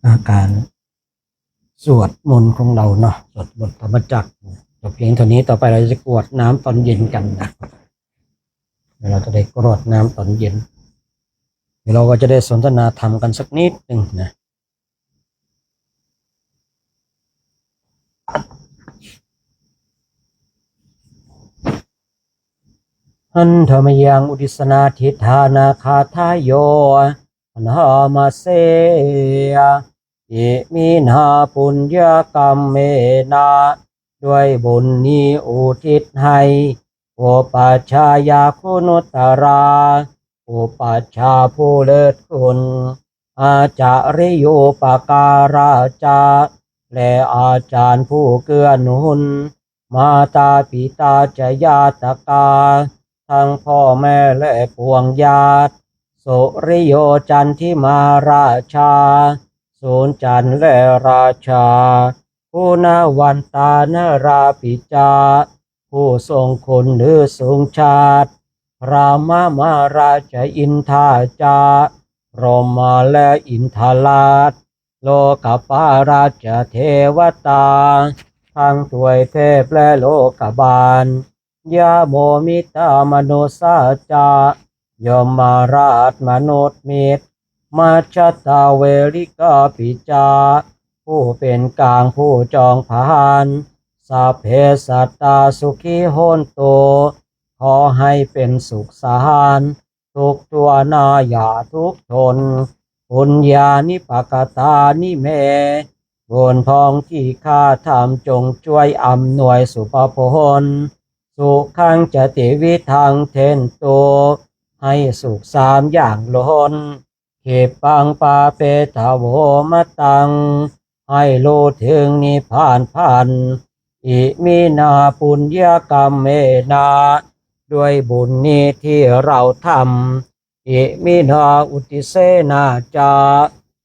อาการสวดมนต์ของเราเนาะสวดบทธรรมจักรจบเพียงเท่านี้ต่อไปเราจะกรวดน้ำตอนเย็นกันนะเราจะได้กรวดน้ำตอนเย็นเดี๋ยวเราก็จะได้สนทนาธรรมกันสักนิดหนึ่งนะหันธรรมยังอุติสนาทิฏฐานาคาทายโยอนามาเสยอิมินาปุญญกรรมเมนาด้วยบุญนี้อุทิศให้โอปัชฌายาคุณุตตราโอปัชฌาผู้เลิศคุณอาจาริโยปการาจาและอาจารย์ผู้เกื้อหนุนมาตาปิตาจญาตกาทั้งพ่อแม่และปวงญาติสุริโยจันทิมาราชาสูนจันทร์และราชาผู้นาวันตานราปิจาผู้ทรงคุณหรือทรงชาติพระมาราชอินทาจารมาและอินทราชโลกปาราชเทวตาทั้งถวยเทพและโลกบาลยาโมมิตามนุสาจายมมาราชมนุษย์มิตรมาชตาเวริกาปิจาผู้เป็นกลางผู้จองผานสัพเพสัตตาสุขีโหนโตขอให้เป็นสุขสารทุกตัวนาอย่าทุกทนปุญญานิปกตานิเมบุญพองที่ข้าทำจงช่วยอำนวยสุภพลสุขังจติวิทังเทนโตให้สุขสามอย่างล้นเขปังปาเปตาโวมตังให้รู้ถึงนิพพานพันอิมินาปุญญกรรมเมนาด้วยบุญนี้ที่เราทำอิมินาอุติเสนาจา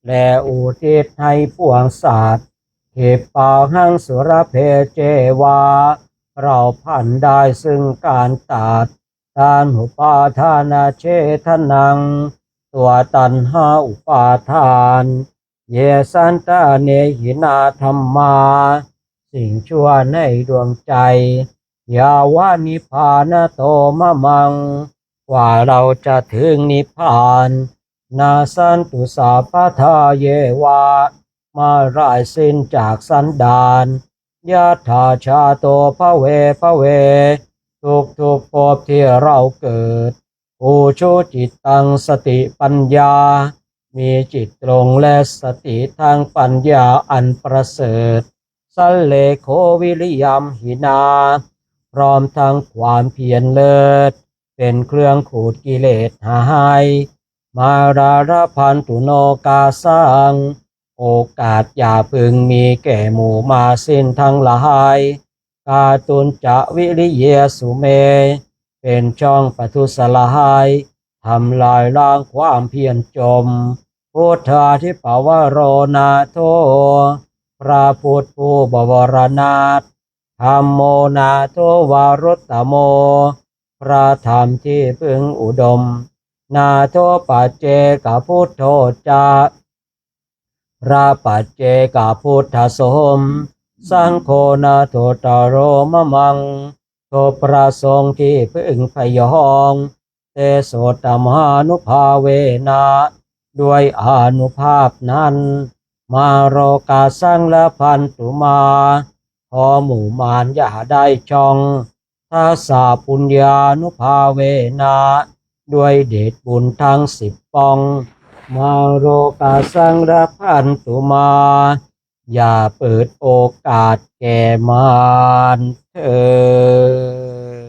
และอุทิศให้ปวงสัตว์เขปาหังสุรเพเจวาเราพันได้ซึ่งการตัดทานอุปาทานาเชทนังตัวตันหาอุปาทานเยสันตาเนหินาธรรมาสิ่งชั่วในดวงใจยาวานิพพานโตมะมังกว่าเราจะถึงนิพพานนาสันตุสาปทาเยวามาร่ายสิ้นจากสันดานยะถาชาโตภเวภเวทุกภพที่เราเกิดผู้ชูจิตตังสติปัญญา มีจิตตรงและสติทางปัญญาอันประเสริฐสัลเลโควิริยมหินาพร้อมทั้งความเพียรเลิศเป็นเครื่องขูดกิเลสหายมาราระพันตุโนกาสังโอกาสอย่าพึงมีแก่หมู่มาสิ้นทั้งหลายกาตุนจะวิริเยสุเมเป็นช่องปทุสลายทำลายล้างความเพียรจมพุทธาทิปวโรนาโทพระพุทธผู้บวรนาถธัมโมนาโทวารุตตโมพระธรรมที่พึงอุดมนาโทปัจเจกพุทโธจาพระปัจเจกพุทธสมสังโฆนาโทตโรมะมังโทพระสงฆ์ที่พึงพยองเตโสตมานุภาเวนะด้วยอานุภาพนั้นมาโรกาสังละพันตุมาพอหมู่มารอย่าได้ช่องทัสสะปุญญานุภาเวนะด้วยเดชบุญทั้ง10 ปองมาโรกาสังละพันตุมาอย่าเปิดโอกาสแก่มารเถิด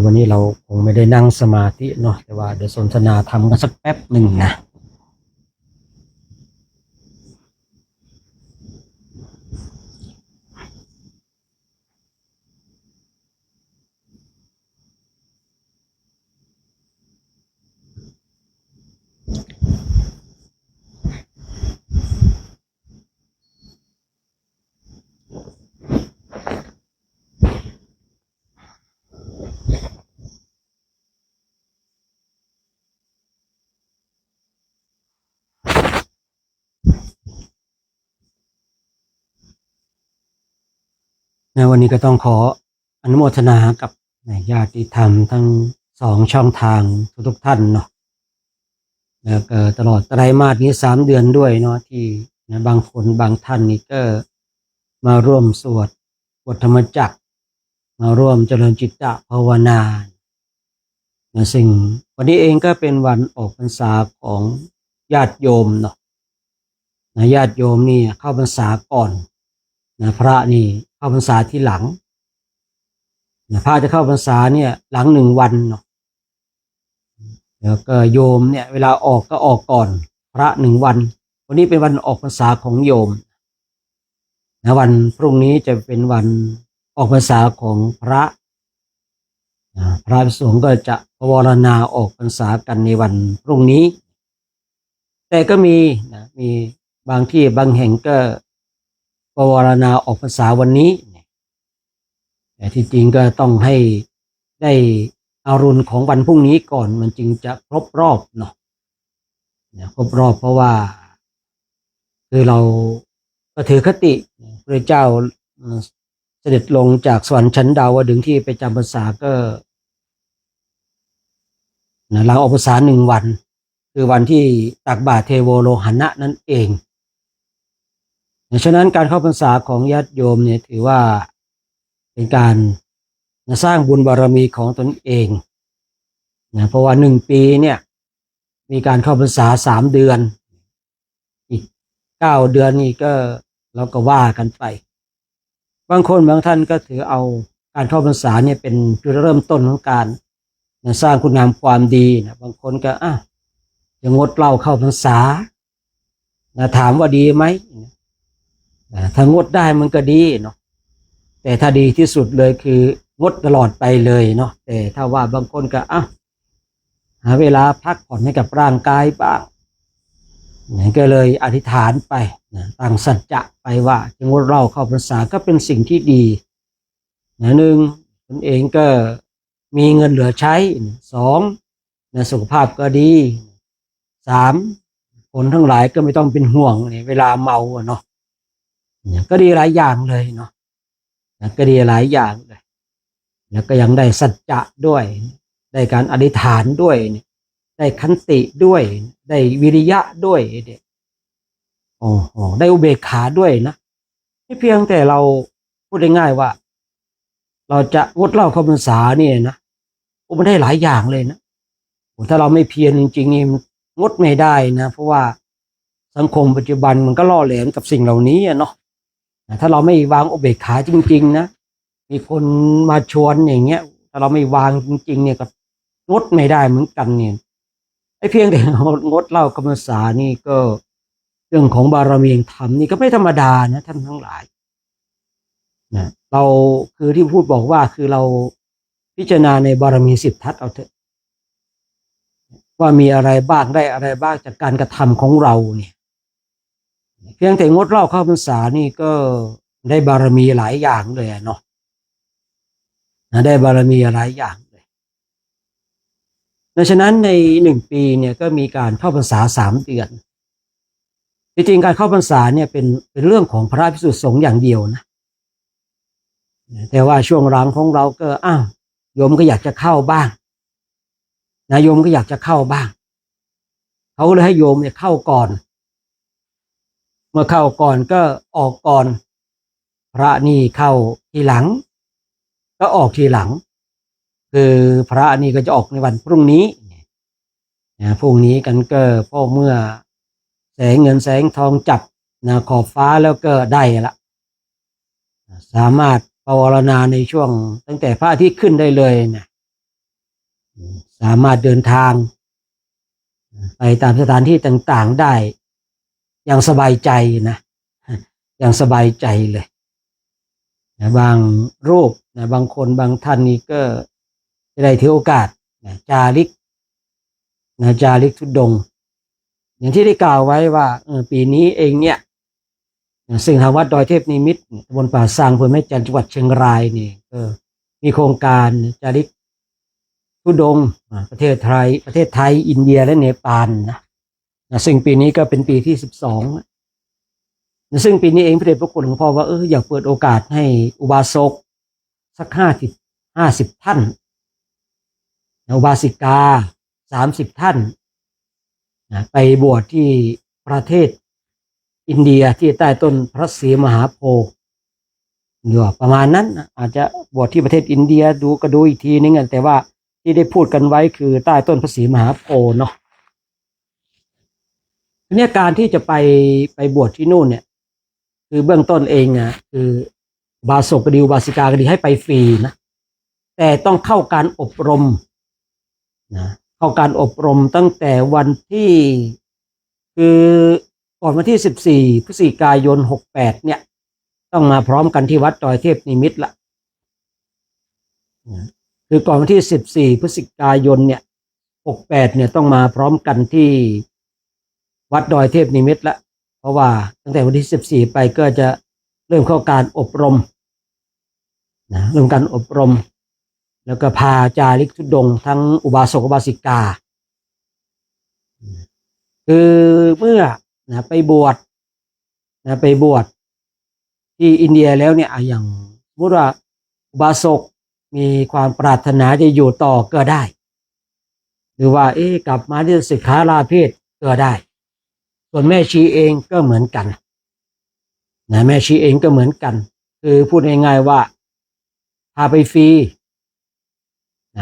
วันนี้เราคงไม่ได้นั่งสมาธิเนาะแต่ว่าเดี๋ยวสนทนาธรรมกันสักแป๊บหนึ่งนะวันนี้ก็ต้องขออนุโมทนากับญาติธรรมทั้ง2 ช่องทางทุกท่านเนาะแล้วก็ตลอดไตรมาสนี้3 เดือนด้วยเนาะที่บางคนบางท่านนี่ก็มาร่วมสวดบทธรรมจักรมาร่วมเจริญจิตตภาวนาซึ่งวันนี้เองก็เป็นวันออกพรรษาของญาติโยมเนาะญาติโยมนี่เข้าพรรษาก่อนพระนี่เข้าพรรษาที่หลังพระจะเข้าพรรษาเนี่ยหลัง1 วันเนาะแล้วก็โยมเนี่ยเวลาออกก็ออกก่อนพระ1 วันวันนี้เป็นวันออกพรรษาของโยมวันพรุ่งนี้จะเป็นวันออกพรรษาของพระพระสงฆ์ก็จะภาวนาออกพรรษากันในวันพรุ่งนี้แต่ก็มีบางที่บางแห่งก็ภาวนาออกพรรษาวันนี้แต่ที่จริงก็ต้องให้ได้อารุณของวันพรุ่งนี้ก่อนมันจึงจะครบรอบเนาะครบรอบเพราะว่าคือเราก็ถือคติพระเจ้าเสด็จลงจากสวรรค์ชั้นดาวดึงส์ที่ไปจำพรรษาก็หลังออกพรรษา1 วันคือวันที่ตักบาตรเทโวโลหณะนั่นเองฉะนั้นการเข้าพรรษาของญาติโยมเนี่ยถือว่าเป็นการสร้างบุญบารมีของตนเองเพราะว่า1 ปีเนี่ยมีการเข้าพรรษา3 เดือนอีก9 เดือนนี่ก็เราก็ว่ากันไปบางคนบางท่านก็ถือเอาการเข้าพรรษาเนี่ยเป็นจุดเริ่มต้นของการสร้างคุณงามความดีบางคนก็จะงดเหล้าเข้าพรรษาถามว่าดีไหมถ้างดได้มันก็ดีเนาะแต่ถ้าดีที่สุดเลยคืองดตลอดไปเลยเนาะแต่ถ้าว่าบางคนก็หาเวลาพักผ่อนให้กับร่างกายบ้างก็เลยอธิษฐานไปตั้งสัจจะไปว่าจะงดเหล้าเข้าพรรษาก็เป็นสิ่งที่ดี1ตนเองก็มีเงินเหลือใช้2สุขภาพก็ดี3คนทั้งหลายก็ไม่ต้องเป็นห่วงเวลาเมาเนาะก็ดีหลายอย่างเลยเนาะก็ดีหลายอย่างเลยแล้วก็ยังได้สัจจะด้วยได้การอธิษฐานด้วยได้ขันติด้วยได้วิริยะด้วยได้อุเบกขาด้วยนะไม่เพียงแต่เรา พูดง่ายๆว่าเราจะงดเหล้าเข้าพรรษาเนี่ยนะมันได้หลายอย่างเลยนะถ้าเราไม่เพียรจริงๆนี่งดไม่ได้นะเพราะว่าสังคมปัจจุบันมันก็ล่อแหลมกับสิ่งเหล่านี้เนาะถ้าเราไม่วางอุเบกขาจริงๆนะมีคนมาชวนอย่างเงี้ยถ้าเราไม่วางจริงๆเนี่ยก็งดไม่ได้เหมือนกันเนี่ยไอ้เพียงแต่งดเหล้าเข้าพรรษานี่ก็เรื่องของบารมีธรรมนี่ก็ไม่ธรรมดานะท่านทั้งหลายนะเราคือที่พูดบอกว่าคือเราพิจารณาในบารมี10 ทัศเอาเถอะว่ามีอะไรบ้างได้อะไรบ้างจากการกระทำของเราเนี่ยเพียงแต่งดเหล้าเข้าพรรษานี่ก็ได้บารมีหลายอย่างเลยเนาะได้บารมีหลายอย่างเลยดังนั้นใน1 ปีเนี่ยก็มีการเข้าพรรษา3 เดือนจริงๆการเข้าพรรษาเนี่ยเป็นเรื่องของพระภิกษุสงฆ์อย่างเดียวนะแต่ว่าช่วงหลังของเราก็โยมก็อยากจะเข้าบ้างนะโยมก็อยากจะเข้าบ้างเขาเลยให้โยมเนี่ยเข้าก่อนเมื่อเข้าก่อนก็ออกก่อนพระนี่เข้าทีหลังก็ออกทีหลังคือพระนี่ก็จะออกในวันพรุ่งนี้นะพรุ่งนี้กันก็พอเมื่อแสงเงินแสงทองจับนะขอบฟ้าแล้วก็ได้ละสามารถภาวนาในช่วงตั้งแต่พระอาทิตย์ขึ้นได้เลยนะสามารถเดินทางไปตามสถานที่ต่างๆได้อย่างสบายใจนะอย่างสบายใจเลยนะบางรูปนะบางคนบางท่านนี่ก็จะได้ถือโอกาสนะจาริกธุดงค์อย่างที่ได้กล่าวไว้ว่าปีนี้เองเนี่ยซึ่งทางวัดดอยเทพนิมิตรตำบลป่าซางอำเภอแม่จันทร์จังหวัดเชียงรายนี่มีโครงการจาริกธุดงค์ประเทศไทยอินเดียและเนปาลนะซึ่งปีนี้ก็เป็นปีที่12ซึ่งปีนี้เองพระเดชพระคุณหลวงพ่อว่าอยากเปิดโอกาสให้อุบาสกสัก50 ท่านอุบาสิกา30 ท่านไปบวชที่ประเทศอินเดียที่ใต้ต้นพระศรีมหาโพธิ์ประมาณนั้นอาจจะบวชที่ประเทศอินเดียดูอีกทีนึงแต่ว่าที่ได้พูดกันไว้คือใต้ต้นพระศรีมหาโพธิ์เนาะเนี่ยการที่จะไปบวชที่นู่นเนี่ยคือเบื้องต้นเองคืออุบาสกก็ดีอุบาสิกาก็ดีให้ไปฟรีนะแต่ต้องเข้าการอบรมนะเข้าการอบรมตั้งแต่วันที่คือก่อนวันที่14 พฤศจิกายน 68เนี่ยต้องมาพร้อมกันที่วัดดอยเทพนิมิตรละคือก่อนวันที่14 พฤศจิกายนเนี่ย68เนี่ยต้องมาพร้อมกันที่วัดดอยเทพนิมิตรละเพราะว่าตั้งแต่วันที่14ไปก็จะเริ่มเข้าการอบรมนะเริ่มการอบรมแล้วก็พาจาริกธุดงค์ทั้งอุบาสกอุบาสิกาคือเมื่อไปบวชที่อินเดียแล้วเนี่ยอย่างสมมติว่าอุบาสกมีความปรารถนาจะอยู่ต่อก็ได้หรือว่ากลับมาที่สิกขาลาเพศก็ได้ส่วนแม่ชีเองก็เหมือนกันนะแม่ชีเองก็เหมือนกันคือพูดง่ายๆว่าพาไปฟรี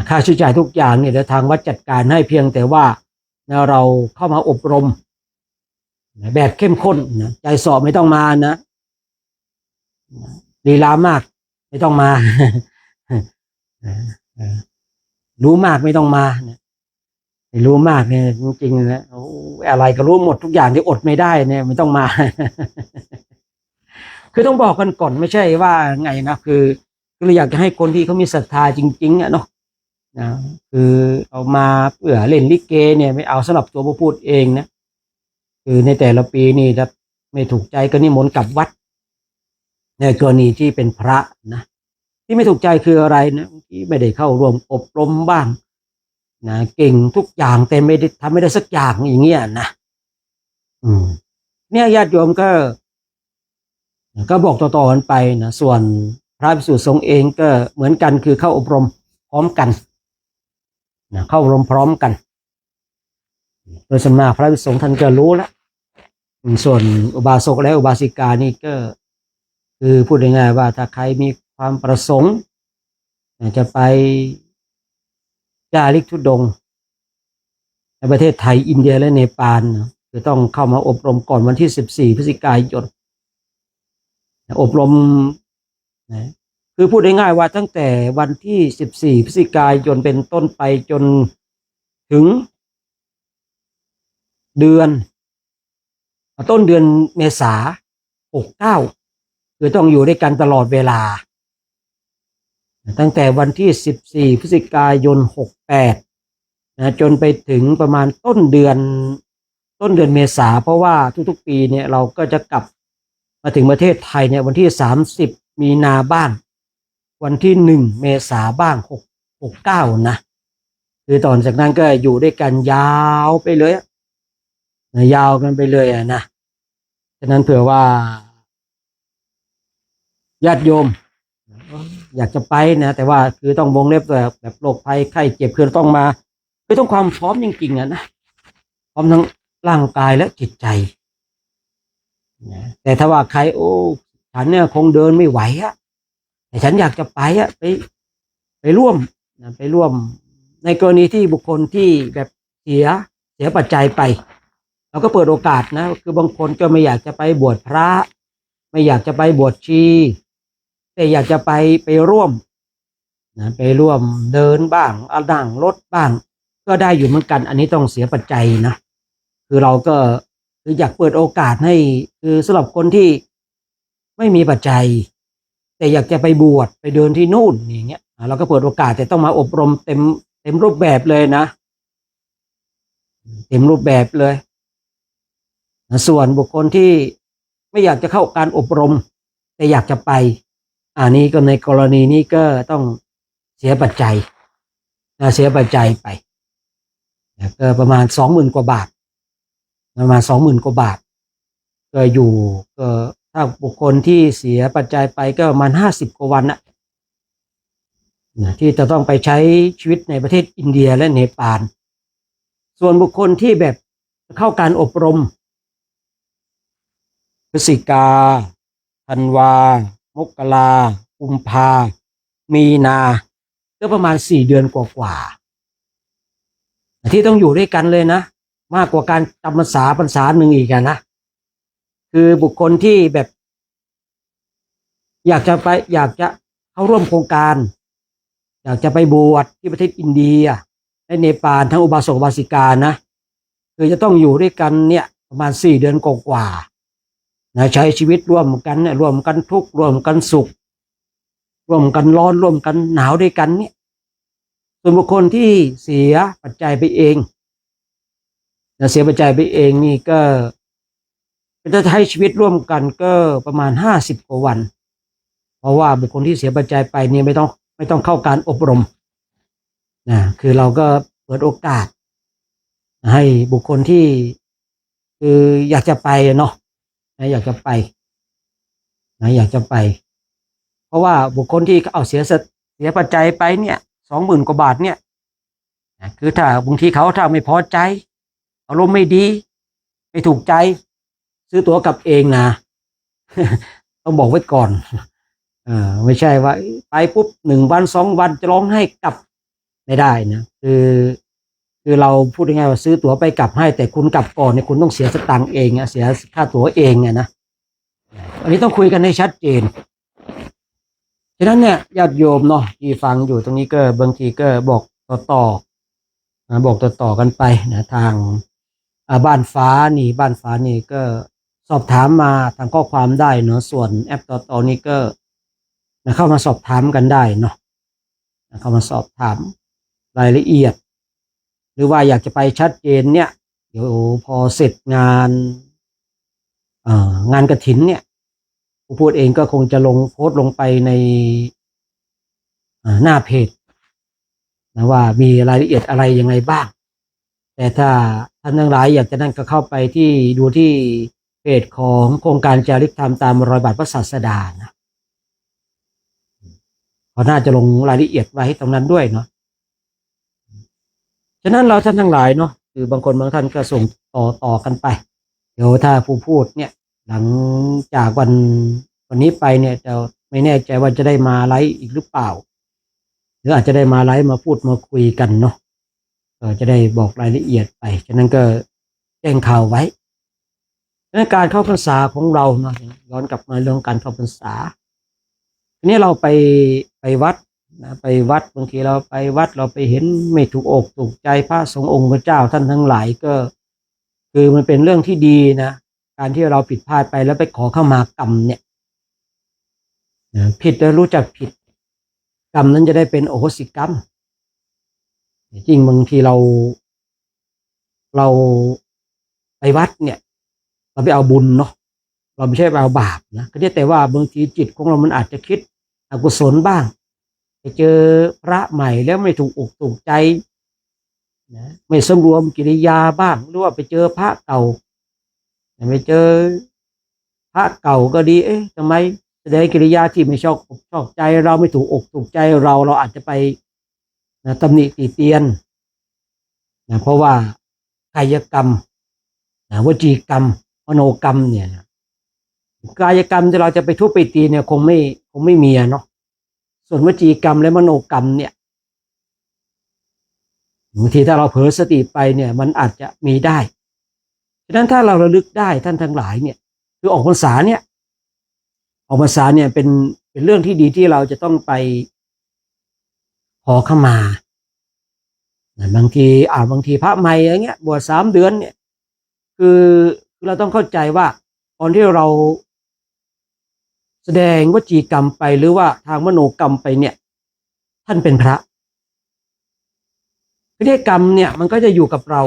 ค่าใช้จ่ายทุกอย่างเนี่ยเดี๋ยวทางวัดจัดการให้เพียงแต่ว่าเราเข้ามาอบรมแบบเข้มข้นนะใจสอบไม่ต้องมานะลีลามากไม่ต้องมารู้มากไม่ต้องมารู้มากเนี่ยจริงๆนะอะไรก็รู้หมดทุกอย่างที่อดไม่ได้เนี่ยไม่ต้องมา คือต้องบอกกันก่อนไม่ใช่ว่าไงนะคืออยากจะให้คนที่เขามีศรัทธาจริงๆเนาะนะคือเอามาเพื่อเล่นลิเกเนี่ยไม่เอาสำหรับตัวผู้พูดเองนะคือในแต่ละปีนี่ถ้าไม่ถูกใจก็นิมนต์กลับวัดในกรณีที่เป็นพระนะที่ไม่ถูกใจคืออะไรนะที่ไม่ได้เข้าร่วมอบรมบ้างนะเก่งทุกอย่างแต่ไม่ได้ทำไม่ได้สักอย่างอย่างเงี้ยนะเนี่ยญาติโยมก็บอกต่อๆกันไปนะส่วนพระภิกษุสงฆ์เองก็เหมือนกันคือเข้าอบรมพร้อมกันนะเข้าอบรมพร้อมกันโดยสมมาพระภิกษุสงฆ์ท่านก็รู้แล้วส่วนอุบาสกและอุบาสิกานี่ก็ คือพูดง่ายๆว่าถ้าใครมีความประสงค์จะไปจาริกธุดงค์ในประเทศไทยอินเดียและเนปาลนะคือต้องเข้ามาอบรมก่อนวันที่14 พฤศจิกายนอบรมนะคือพูดง่ายๆว่าตั้งแต่วันที่14 พฤศจิกายนเป็นต้นไปจนถึงเดือนต้นเดือนเมษา69คือต้องอยู่ด้วยกันตลอดเวลาตั้งแต่วันที่14 พฤศจิกายน68นะจนไปถึงประมาณต้นเดือนเมษาเพราะว่าทุกๆปีเนี่ยเราก็จะกลับมาถึงประเทศไทยเนี่ยวันที่30 มีนาบ้างวันที่1 เมษาบ้าง69นะคือตอนจากนั้นก็อยู่ด้วยกันยาวไปเลยยาวกันไปเลยนะฉะนั้นเผื่อว่าญาติโยมอยากจะไปนะแต่ว่าคือต้องวงเล็บแบบโรคภัยไข้เจ็บคือต้องมาคือต้องความพร้อมจริงๆนะพร้อมทั้งร่างกายและจิตใจแต่ถ้าว่าใครโอ้ฉันเนี่ยคงเดินไม่ไหวแต่ฉันอยากจะไปไปร่วมไปร่วมในกรณีที่บุคคลที่แบบเสียปัจจัยไปเราก็เปิดโอกาสนะคือบางคนก็ไม่อยากจะไปบวชพระไม่อยากจะไปบวชชีแต่อยากจะไปร่วมไปร่วมเดินบ้างนั่งรถบ้างก็ได้อยู่เหมือนกันอันนี้ต้องเสียปัจจัยนะคือเราก็คืออยากเปิดโอกาสให้คือสำหรับคนที่ไม่มีปัจจัยแต่อยากจะไปบวชไปเดินที่นู่นอย่างเงี้ยเราก็เปิดโอกาสแต่ต้องมาอบรมเต็มรูปแบบเลยนะเต็มรูปแบบเลยส่วนบุคคลที่ไม่อยากจะเข้าการอบรมแต่อยากจะไปอันนี้ก็ในกรณีนี้ก็ต้องเสียปัจจัยเสียปัจจัยไปก็ประมาณ20,000 กว่าบาทประมาณ20,000 กว่าบาทก็อยู่ก็ถ้าบุคคลที่เสียปัจจัยไปก็ประมาณ50 กว่าวันนะที่จะต้องไปใช้ชีวิตในประเทศอินเดียและเนปาลส่วนบุคคลที่แบบเข้าการอบรมพฤศจิกาธันวามกรากุมภามีนาก็ประมาณ4 เดือนกว่าที่ต้องอยู่ด้วยกันเลยนะมากกว่าการจำพรรษาหนึ่งอีกนะคือบุคคลที่แบบอยากจะเข้าร่วมโครงการอยากจะไปบวชที่ประเทศอินเดียและเนปาลทั้งอุบาสกอุบาสิกานะคือจะต้องอยู่ด้วยกันเนี่ยประมาณ4 เดือนกว่านะใช้ชีวิตร่วมกันเนี่ยร่วมกันทุกข์ร่วมกันสุขร่วมกันร้อนร่วมกันหนาวด้วยกันเนี่ยส่วนบุคคลที่เสียปัจจัยไปเองเสียปัจจัยไปเองนี่ก็จะใช้ชีวิตร่วมกันก็ประมาณ50 กว่าวันเพราะว่าบุคคลที่เสียปัจจัยไปนี่ไม่ต้องเข้าการอบรมนะคือเราก็เปิดโอกาสให้บุคคลที่คืออยากจะไปเนาะอยากจะไปอยากจะไปเพราะว่าบุคคลที่เอาเสียปัจจัยไปเนี่ย20,000 กว่าบาทเนี่ยคือถ้าบางทีเขาถ้าไม่พอใจอารมณ์ไม่ดีไม่ถูกใจซื้อตั๋วกลับเองนะต้องบอกไว้ก่อนไม่ใช่ว่าไปปุ๊บ1 วัน 2 วันจะร้องให้กลับไม่ได้นะคือเราพูดง่ายๆว่าซื้อตั๋วไปกลับให้แต่คุณกลับก่อนเนี่ยคุณต้องเสียสตางค์เองเสียค่าตั๋วเองนะอันนี้ต้องคุยกันให้ชัดเจนฉะนั้นเนี่ยญาติโยมเนาะที่ฟังอยู่ตรงนี้ก็บางทีก็บอกต่อกันไปนะทางบ้านฟ้านี่ก็สอบถามมาทางข้อความได้เนาะส่วนแอปต่อนี่ก็เข้ามาสอบถามกันได้เนาะเข้ามาสอบถามรายละเอียดหรือว่าอยากจะไปชัดเจนเนี่ยเดี๋ยวพอเสร็จงานกฐินเนี่ยผู้พูดเองก็คงจะโพสต์ลงไปในหน้าเพจนะว่ามีรายละเอียดอะไรยังไงบ้างแต่ถ้าท่านทั้งหลายอยากจะนั่นก็เข้าไปที่ดูที่เพจของโครงการจาริกธรรมตามรอยบาทพระศาสดานะเขาน่าจะลงรายละเอียดไว้ตรงนั้นด้วยเนาะฉะนั้นเราท่านทั้งหลายเนาะคือบางคนบางท่านก็ส่งต่อกันไปเดี๋ยวถ้าผู้พูดเนี่ยหลังจากวัน วันนี้ไปเนี่ยจะไม่แน่ใจว่าจะได้มาไลฟ์อีกหรือเปล่าหรืออาจจะได้มาไลฟ์มาพูดมาคุยกันเนาะจะได้บอกรายละเอียดไปฉะนั้นก็แจ้งข่าวไว้ในการเข้าพรรษาของเราเนาะย้อนกลับมาเรื่องการเข้าพรรษาทีนี้เราไปวัดนะไปวัดบางทีเราไปวัดเราไปเห็นไม่ถูกอกถูกใจพระสงฆ์องค์พระเจ้าท่านทั้งหลายก็คือมันเป็นเรื่องที่ดีนะการที่เราผิดพลาดไปแล้วไปขอเข้ามากรรมเนี่ยผิดแล้วรู้จักผิดกรรมนั้นจะได้เป็นโอโหสิกรรมจริงบางทีเราไปวัดเนี่ยเราไปเอาบุญเนาะเราไม่ใช่ไปเอาบาปนะก็แต่ว่าบางทีจิตของเรามันอาจจะคิดอกุศลบ้างไปเจอพระใหม่แล้วไม่ถูกอกถูกใจนะไม่สำรวมกิริยาบ้างหรือว่าไปเจอพระเก่าไปเจอพระเก่าก็ดีทำไมแสดงกิริยาที่ไม่ชอบใจเราไม่ถูกอกถูกใจเราอาจจะไปนะตำหนิติเตียนนะเพราะว่ากายกรรมนะวจีกรรมมโนกรรมเนี่ยนะกายกรรมที่เราจะไปทุบไปตีเนี่ยคงไม่มีเนาะส่วนวจีกรรมและมโนกรรมเนี่ยบางทีถ้าเราเผลอสติไปเนี่ยมันอาจจะมีได้ฉะนั้นถ้าเราระลึกได้ท่านทั้งหลายเนี่ยคือออกพรรษาเนี่ยเป็นเรื่องที่ดีที่เราจะต้องไปขอขมาบางทีพระใหม่อย่างเงี้ยบวช3 เดือนเนี่ยคือเราต้องเข้าใจว่าตอนที่เราแสดงวจีกรรมไปหรือว่าทางมโนกรรมไปเนี่ยท่านเป็นพระพิธีกรรมเนี่ยมันก็จะอยู่กับเรา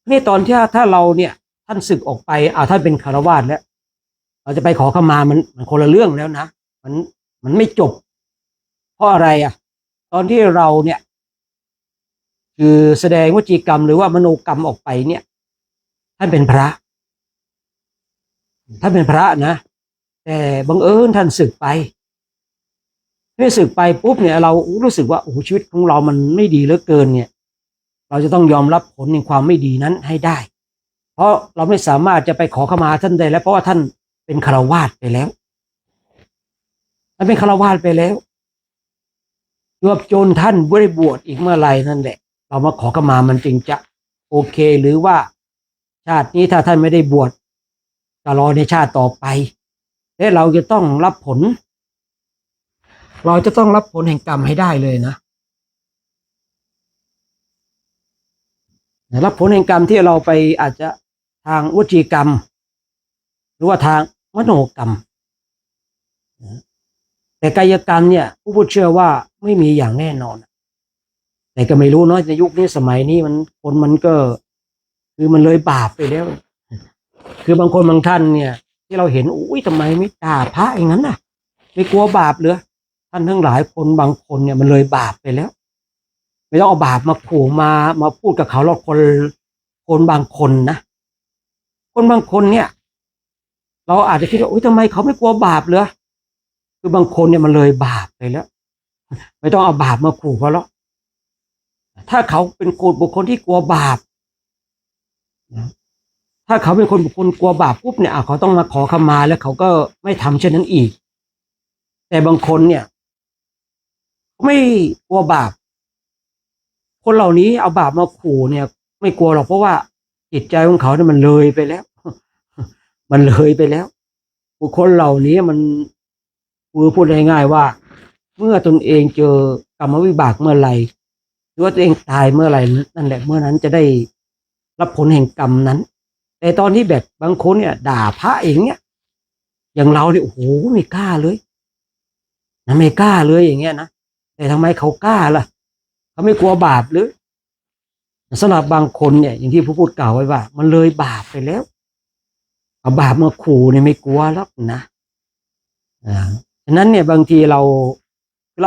นี่ตอนที่ถ้าเราเนี่ยท่านสึกออกไปท่านเป็นฆราวาสแล้วเราจะไปขอขมามันคนละเรื่องแล้วนะมันไม่จบเพราะอะไรตอนที่เราเนี่ยคือแสดงวจีกรรมหรือว่ามโนกรรมออกไปเนี่ยท่านเป็นพระนะแต่บังเอิญท่านสึกไปไม่สึกไปปุ๊บเนี่ยเรารู้สึกว่าโอ้ชีวิตของเรามันไม่ดีเหลือเกินเนี่ยเราจะต้องยอมรับผลในความไม่ดีนั้นให้ได้เพราะเราไม่สามารถจะไปขอขมาท่านได้แล้วเพราะว่าท่านเป็นฆราวาสไปแล้วท่านเป็นฆราวาสไปแล้วจวบจนท่านไม่ได้บวชอีกเมื่อไรนั่นแหละเรามาขอขมามันจึงจะโอเคหรือว่าชาตินี้ถ้าท่านไม่ได้บวชจะรอในชาติต่อไปและเราจะต้องรับผลแห่งกรรมให้ได้เลยนะรับผลแห่งกรรมที่เราไปอาจจะทางวจีกรรมหรือว่าทางมโนกรรมแต่กายกรรมเนี่ยผู้พูดเชื่อว่าไม่มีอย่างแน่นอนแต่ก็ไม่รู้เนาะในยุคนี้สมัยนี้คนมันก็คือมันเลยบาปไปแล้วคือบางคนบางท่านเนี่ยที่เราเห็นอุ้ยทำไมไม่ด่าพระอย่างนั้นน่ะไม่กลัวบาปเหรอท่านทั้งหลายคนบางคนเนี่ยมันเลยบาปไปแล้วไม่ต้องเอาบาปมาขู่มาพูดกับเขาหรอกคนบางคนนะคนบางคนเนี่ยเราอาจจะคิดว่าอุ้ยทำไมเขาไม่กลัวบาปเหรอคือบางคนเนี่ยมันเลยบาปไปแล้วไม่ต้องเอาบาปมาขู่เขาหรอกถ้าเขาเป็นบุคคลที่กลัวบาปถ้าเขาเป็นบุคคลกลัวบาปปุ๊บเนี่ยเขาต้องมาขอขมาแล้วเขาก็ไม่ทำเช่นนั้นอีกแต่บางคนเนี่ยไม่กลัวบาปคนเหล่านี้เอาบาปมาขู่เนี่ยไม่กลัวหรอกเพราะว่าจิตใจของเขาเนี่ยมันเลยไปแล้วมันเลยไปแล้วบุคคลเหล่านี้มันพูดง่ายๆว่าเมื่อตนเองเจอกรรมวิบากเมื่อไหร่หรือว่าตัวเองตายเมื่อไหร่นั่นแหละเมื่อนั้นจะได้รับผลแห่งกรรมนั้นแต่ตอนที่แบบบางคนเนี่ยด่าพระเองเนี่ยอย่างเราเนี่ยโอ้โหไม่กล้าเลยนะไม่กล้าเลยอย่างเงี้ยนะแต่ทำไมเขากล้าล่ะเขาไม่กลัวบาปหรือสำหรับบางคนเนี่ยอย่างที่ผู้พูดกล่าวไว้ว่ามันเลยบาปไปแล้วเอาบาปมาขู่เนี่ยไม่กลัวหรอกนะฉะนั้นเนี่ยบางทีเรา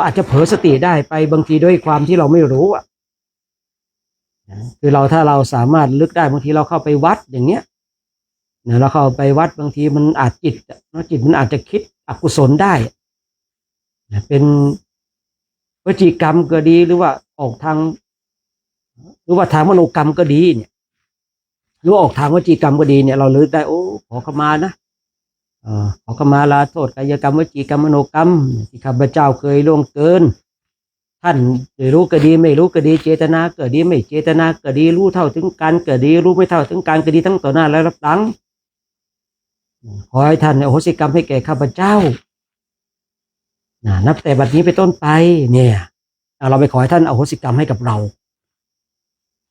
อาจจะเผลอสติได้ไปบางทีด้วยความที่เราไม่รู้คือถ้าเราสามารถลึกได้บางทีเราเข้าไปวัดอย่างเงี้ยเราเข้าไปวัดบางทีมันอาจจิตมันอาจจะคิดอกุศลได้เป็นวจีกรรมก็ดีหรือว่าออกทางหรือว่าทางมโนกรรมก็ดีเนี่ยหรือออกทางวจีกรรมก็ดีเนี่ยเราลึกได้โอ้ขอขมานะ ขอขมาลาโทษกายกรรมวจีกรรมมโนกรรมที่ข้าพเจ้าเคยล่วงเกินท่านได้รู้ก็ดีไม่รู้ก็ดีเจตนาก็ดีไม่เจตนาก็ดีรู้เท่าถึงการก็ดีรู้ไม่เท่าถึงการก็ดีทั้งต่อหน้าและรับหลังขอให้ท่านอโหสิกรรมให้แก่ข้าพเจ้านับแต่บัดนี้ไปต้นไปเนี่ยเราไปขอให้ท่านอโหสิกรรมให้กับเรา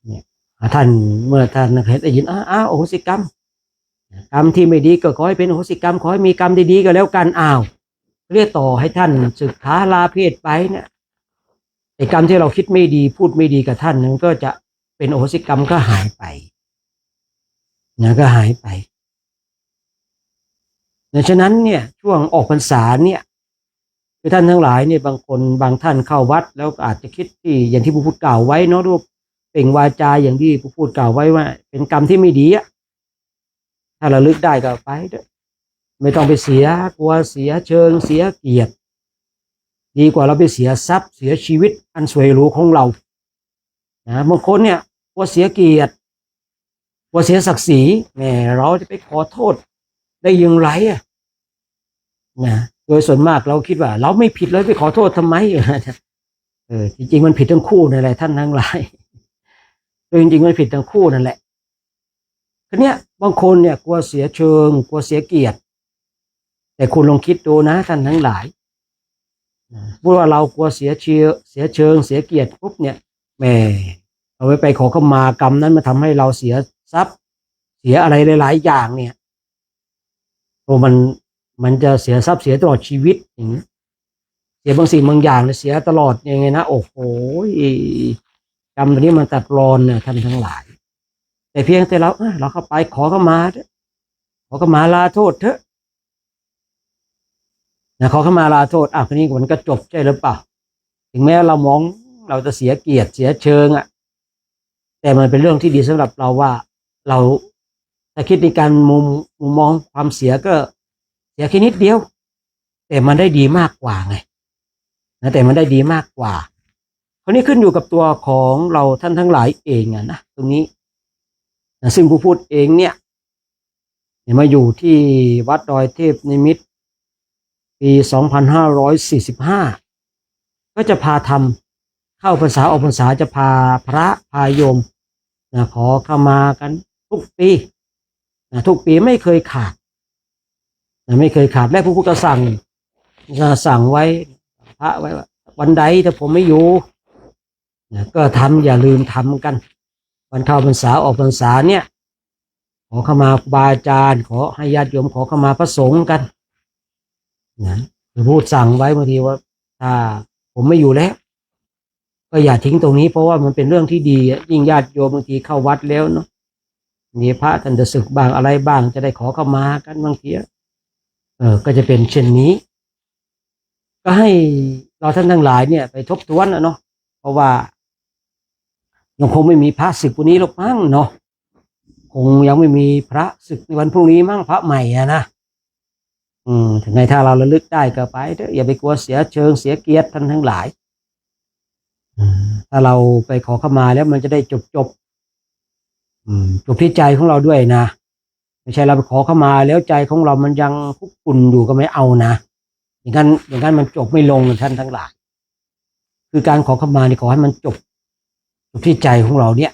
เนี่ยท่านเมื่อท่านเห็นได้ยินอโหสิกรรมกรรมที่ไม่ดีก็ขอให้เป็นอโหสิกรรมขอให้มีกรรมดีๆก็แล้วกันเรียกต่อให้ท่านศึกษาลาเพศไปเนี่ยไอ้กรรมที่เราคิดไม่ดีพูดไม่ดีกับท่านนั้นก็จะเป็นอโหสิกรรมก็หายไปก็หายไปดังนั้นเนี่ยช่วงออกพรรษาเนี่ยคือท่านทั้งหลายเนี่ยบางคนบางท่านเข้าวัดแล้วอาจจะคิดที่อย่างที่พระพุทธกล่าวไว้เนาะรูปเปล่งวาจาอย่างที่พระพุทธกล่าวไว้ว่าเป็นกรรมที่ไม่ดีถ้าระลึกได้ก็ไปไม่ต้องไปเสียกลัวเสียเชิงเสียเกียรติดีกว่าเราไปเสียทรัพย์เสียชีวิตอันสวยหรูของเราบางคนเนี่ยกลัวเสียเกียรติกลัวเสียศักดิ์ศรีแม่เราจะไปขอโทษได้อย่างไรโดยส่วนมากเราคิดว่าเราไม่ผิดเลยไปขอโทษทำไมจริงๆมันผิดทั้งคู่นั่นแหละท่านทั้งหลายจริงๆมันผิดทั้งคู่นั่นแหละทีเนี้ยบางคนเนี่ยกลัวเสียเชิงกลัวเสียเกียรติแต่คุณลองคิดดูนะท่านทั้งหลายพูดว่าเรากลัวเสียเชิงเสียเกียรติปุ๊บเนี่ยแม่เอาไปขอขมากรรมนั้นมาทำให้เราเสียทรัพย์เสียอะไรหลายๆอย่างเนี่ยมันจะเสียทรัพย์เสียตลอดชีวิตอย่างนี้เสียบางสิ่งบางอย่างเนี่ยเสียตลอดยังไงนะโอ้โหกรรมตัวนี้มันตัดรอนเนี่ยท่านทั้งหลายแต่เพียงแต่เราเข้าไปขอเข้ามาลาโทษเถอะขอเข้ามาลาโทษคนนี้มันก็จบใช่หรือเปล่าถึงแม้เรามองเราจะเสียเกียรติเสียเชิงแต่มันเป็นเรื่องที่ดีสำหรับเราว่าเราถ้าคิดในการมุมมองความเสียก็เสียแค่นิดเดียวแต่มันได้ดีมากกว่าไงแต่มันได้ดีมากกว่าคราวนี้ขึ้นอยู่กับตัวของเราท่านทั้งหลายเองนะตรงนี้ซึ่งผู้พูดเองเนี่ยมาอยู่ที่วัดดอยเทพนิมิตรปี2545ก็จะพาทำเข้าพรรษาออกพรรษาจะพาพระพาโยมขอเข้ามากันทุกปีไม่เคยขาดไม่เคยขาดและผู้ก็สั่งไว้พระไว้ว่าวันใดถ้าผมไม่อยู่ก็อย่าลืมทำกันวันเข้าพรรษาออกพรรษาเนี่ยขอเข้ามาครูบาอาจารย์ขอให้ญาติโยมขอเข้ามาพระสงฆ์กันพูดสั่งไว้บางทีว่าถ้าผมไม่อยู่แล้วก็อย่าทิ้งตรงนี้เพราะว่ามันเป็นเรื่องที่ดียิ่งญาติโยมบางทีเข้าวัดแล้วเนาะมีพระท่านจะสึกบ้างอะไรบ้างจะได้ขอเข้ามากันบางทีก็จะเป็นเช่นนี้ก็ให้เราท่านทั้งหลายเนี่ยไปทบทวนเนาะเพราะว่ายังคงไม่มีพระศึกวันนี้หรอกมั้งเนาะคงยังไม่มีพระศึกในวันพรุ่งนี้มั้งพระใหม่นะถึงไงถ้าเราระลึกได้ก็ไปเถอะอย่าไปกลัวเสียเชิงเสียเกียรติท่านทั้งหลายถ้าเราไปขอเข้ามาแล้วมันจะได้จบที่ใจของเราด้วยนะไม่ใช่เราไปขอเข้ามาแล้วใจของเรามันยังคุกคุ่นอยู่ก็ไม่เอานะอย่างนั้นมันจบไม่ลงท่านทั้งหลายคือการขอเข้ามานี่ขอให้มันจบที่ใจของเราเนี่ย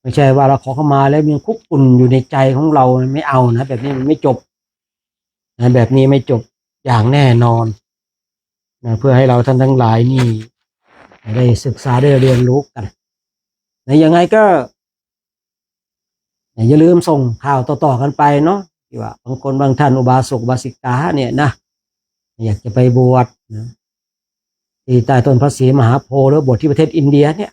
ไม่ใช่ว่าเราขอเข้ามาแล้วยังคุกคุ่นอยู่ในใจของเราไม่เอานะแบบนี้มันไม่จบแบบนี้ไม่จบอย่างแน่นอนเพื่อให้เราท่านทั้งหลายนี่ได้ศึกษาได้เรียนรู้กันยังไงก็อย่าลืมส่งข่าวต่อๆกันไปเนาะที่ว่าบางคนบางท่านอุบาสกอุบาสิกาเนี่ยนะอยากจะไปบวชที่ใต้ต้นพระศรีมหาโพธิ์หรือบวชที่ประเทศอินเดียเนี่ย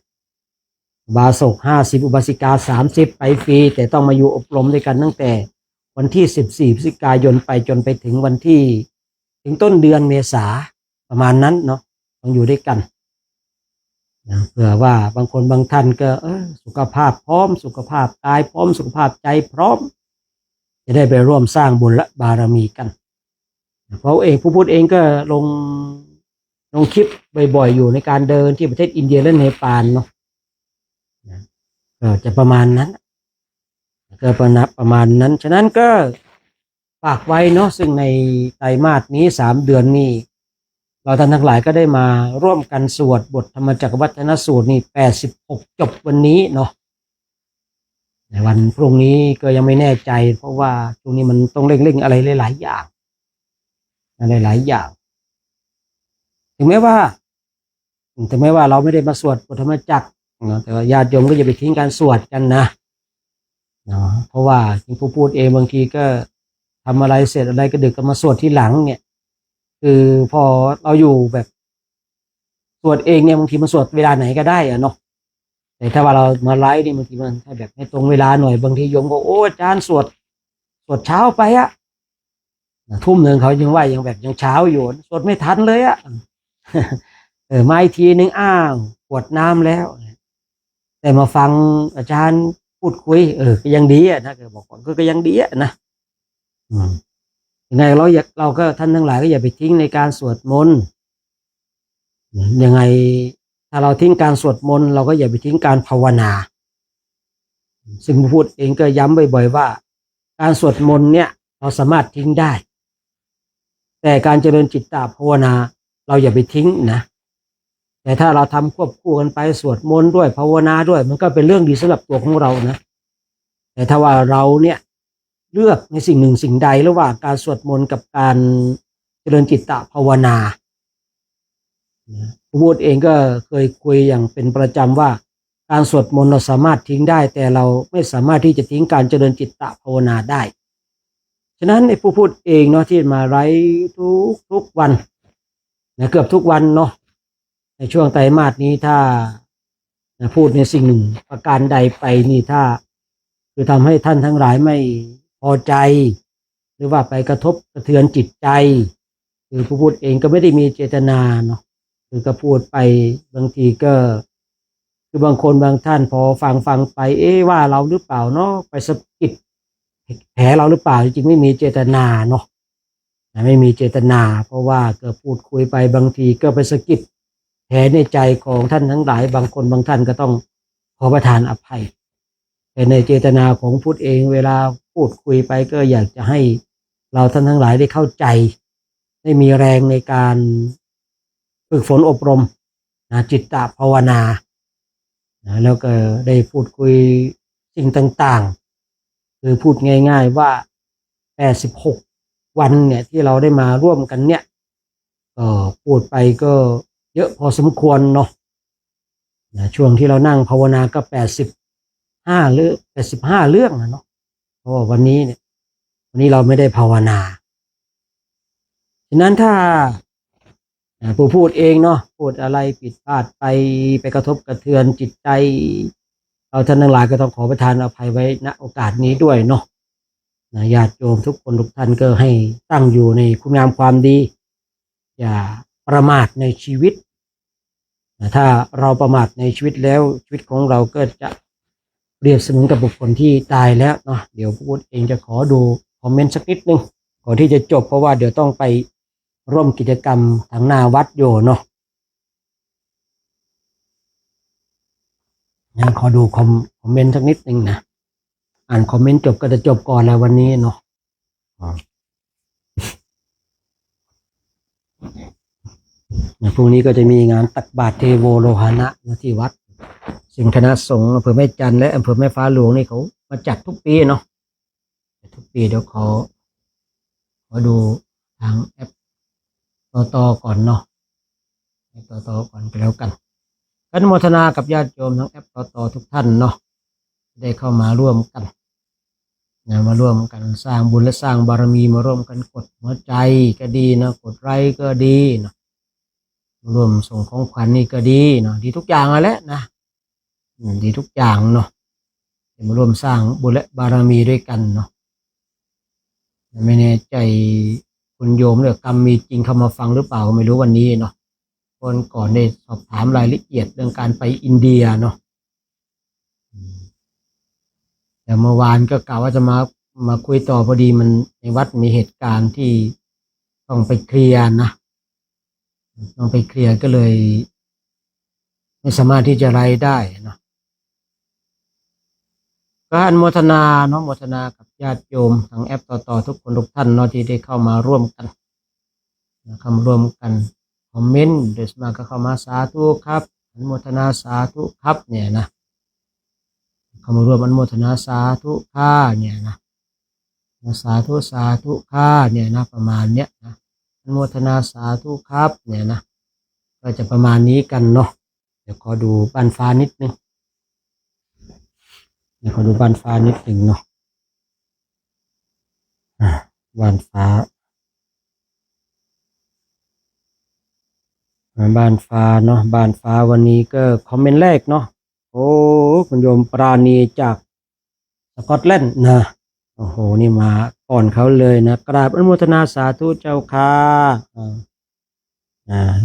อุบาสก50อุบาสิกา30ไปฟรีแต่ต้องมาอยู่อบรมด้วยกันตั้งแต่วันที่14พฤศจิกายนไปจนไปถึงวันที่ถึงต้นเดือนเมษาประมาณนั้นเนาะต้องอยู่ด้วยกันเผื่อว่าบางคนบางท่านก็สุขภาพพร้อมสุขภาพกายพร้อมสุขภาพใจพร้อมจะได้ไปร่วมสร้างบุญและบารมีกันเพราะผู้พูดเองก็ลงคลิปบ่อยๆอยู่ในการเดินที่ประเทศอินเดียและเนปาลเนาะก็จะประมาณนั้นก็ประมาณนั้นฉะนั้นก็ ฝากไว้เนาะซึ่งในไตรมาสนี้3 เดือนนี้เราท่านทั้งหลายก็ได้มาร่วมกันสวดบทธรรมจักรวัฒนสูตรนี่86จบวันนี้เนาะในวันพรุ่งนี้ก็ยังไม่แน่ใจเพราะว่าช่วงนี้มันต้องเร่งๆอะไรหลายๆอย่างหลายๆอย่างถึงแม้ว่าเราไม่ได้มาสวดบทธรรมจักรเนาะแต่ว่าญาติโยมก็อย่าไปทิ้งการสวดกันนะเนาะเพราะว่าจริงผู้พูดเองบางทีก็ทำอะไรเสร็จอะไรก็ดึกก็มาสวดที่หลังเนี่ยคือพอเราอยู่แบบสวดเองเนี่ยบางทีมันสวดเวลาไหนก็ได้อะเนาะแต่ถ้าว่าเรามาไลฟ์นี่บางทีมันถ้าแบบไม่ตรงเวลาหน่อยบางทีโยมก็โอ้อาจารย์สวดเช้าไปอะ1 ทุ่มเขายังว่ายังแบบยังเช้าอยู่สวดไม่ทันเลยอะมาอีกทีนึงอ้าวปวดน้ำแล้วแต่มาฟังอาจารย์พูดคุยก็ยังดีอะนะก็บอกว่าก็ยังดีอะนะยังไงเราก็ท่านทั้งหลายก็อย่าไปทิ้งในการสวดมนต์ยังไงถ้าเราทิ้งการสวดมนต์เราก็อย่าไปทิ้งการภาวนาซึ่งพูดเองก็ย้ำบ่อยๆว่าการสวดมนต์เนี่ยเราสามารถทิ้งได้แต่การเจริญจิตตภาวนาเราอย่าไปทิ้งนะแต่ถ้าเราทำควบคู่กันไปสวดมนต์ด้วยภาวนาด้วยมันก็เป็นเรื่องดีสำหรับตัวของเรานะแต่ถ้าว่าเราเนี่ยเลือกในสิ่งหนึ่งสิ่งใดระหว่างการสวดมนต์กับการเจริญจิตตภาวนาผู้พูดเองก็เคยคุยอย่างเป็นประจำว่าการสวดมนต์เราสามารถทิ้งได้แต่เราไม่สามารถที่จะทิ้งการเจริญจิตตภาวนาได้ฉะนั้นในผู้พูดเองเนาะที่มาไลฟ์ทุกวันนะเกือบทุกวันเนาะในช่วงไตรมาสนี้ถ้าพูดในสิ่งหนึ่งประการใดไปนี่ถ้าคือทำให้ท่านทั้งหลายไม่พอใจหรือว่าไปกระทบกระเทือนจิตใจคือผู้พูดเองก็ไม่ได้มีเจตนาเนาะคือก็พูดไปบางทีก็คือบางคนบางท่านพอฟังไปว่าเราหรือเปล่าเนาะไปสะกิดแผลเราหรือเปล่าจริงๆไม่มีเจตนาเนาะไม่มีเจตนาเพราะว่าก็พูดคุยไปบางทีก็ไปสะกิดแผลในใจของท่านทั้งหลายบางคนบางท่านก็ต้องขอประทานอภัยแต่ในเจตนาของพุทธเองเวลาพูดคุยไปก็อยากจะให้เราท่านทั้งหลายได้เข้าใจได้มีแรงในการฝึกฝนอบรมจิตตภาวนาแล้วก็ได้พูดคุยสิ่งต่างๆคือพูดง่ายๆว่า86วันเนี่ยที่เราได้มาร่วมกันเนี่ยพูดไปก็เยอะพอสมควรเนาะช่วงที่เรานั่งภาวนาก็85เรื่องเนาะเพราะว่าวันนี้เราไม่ได้ภาวนาฉะนั้นถ้าผู้พูดเองเนาะพูดอะไรผิดพลาดไปกระทบกระเทือนจิตใจเราท่านทั้งหลายก็ต้องขอประทานอภัยไว้ณโอกาสนี้ด้วยเนาะญาติโยมทุกคนทุกท่านก็ให้ตั้งอยู่ในคุณงามความดีอย่าประมาทในชีวิตถ้าเราประมาทในชีวิตแล้วชีวิตของเราก็จะเปรียบเสมือนกับบุคคลที่ตายแล้วเนาะเดี๋ยวพูดเองจะขอดูคอมเมนต์สักนิดนึงก่อนที่จะจบเพราะว่าเดี๋ยวต้องไปร่วมกิจกรรมทางหน้าวัดอยู่เนาะงั้นขอดูคอมเมนต์สักนิดนึงนะอ่านคอมเมนต์จบก็จะจบก่อนแล้ววันนี้เนาะพรุ่งนี้ก็จะมีงานตักบาตรเทโวโลหะนะที่วัดซึ่งคณะสงฆ์อำเภอแม่จันทร์และอำเภอแม่ฟ้าหลวงนี่เขามาจัดทุกปีเนาะทุกปีเดี๋ยวขอดูทางแอปต่อก่อนเนาะต่อก่อนไปแล้วกันอนุโมทนากับญาติโยมทั้งแอปต่อทุกท่านเนาะได้เข้ามาร่วมกันมาร่วมกันสร้างบุญและสร้างบารมีมาร่วมกันกดหัวใจก็ดีนะกดไลค์ก็ดีเนาะร่วมส่งของขวัญนี่ก็ดีเนาะดีทุกอย่างแหละนะดีทุกอย่างเนาะมาร่วมสร้างบุญและบารมีด้วยกันเนาะไม่แน่ใจคุณโยมเนี่ยกรรมมีจริงเข้ามาฟังหรือเปล่าไม่รู้วันนี้เนาะคนก่อนได้สอบถามรายละเอียดเรื่องการไปอินเดียเนาะแต่เมื่อวานก็กล่าวว่าจะมาคุยต่อพอดีมันในวัดมีเหตุการณ์ที่ต้องไปเคลียร์นะต้องไปเคลียร์ก็เลยไม่สามารถที่จะไลฟ์ได้นะก็ ก็อนุโมทนาเนาะโมทนากับญาติโยมทางแอปต่อทุกคนทุกท่านเนาะที่ได้เข้ามาร่วมกันเข้ามาร่วมกันคอมเมนต์โดยสมาก็เข้ามาสาธุครับอนุโมทนาสาธุครับเนี่ยนะเข้ามาร่วมอนุโมทนาสาธุค่าเนี่ยนะสาธุสาธุค่าเนี่ยนะประมาณเนี้ยนะอนุโมทนาสาธุครับเนี่ยนะก็จะประมาณนี้กันเนาะเดี๋ยวขอดูบ้านฟ้านิดนึงเดี๋ยวขอดูบ้านฟ้านิดนึงเนาะบ้านฟ้าบ้านฟ้าเนาะบ้านฟ้าวันนี้ก็คอมเมนต์แรกเนาะโอ้คุณโยมปราณีจากสกอตแลนด์นะโอ้โหนี่มาก่อนเขาเลยนะกราบอนุโมทนาสาธุเจ้าค่ะ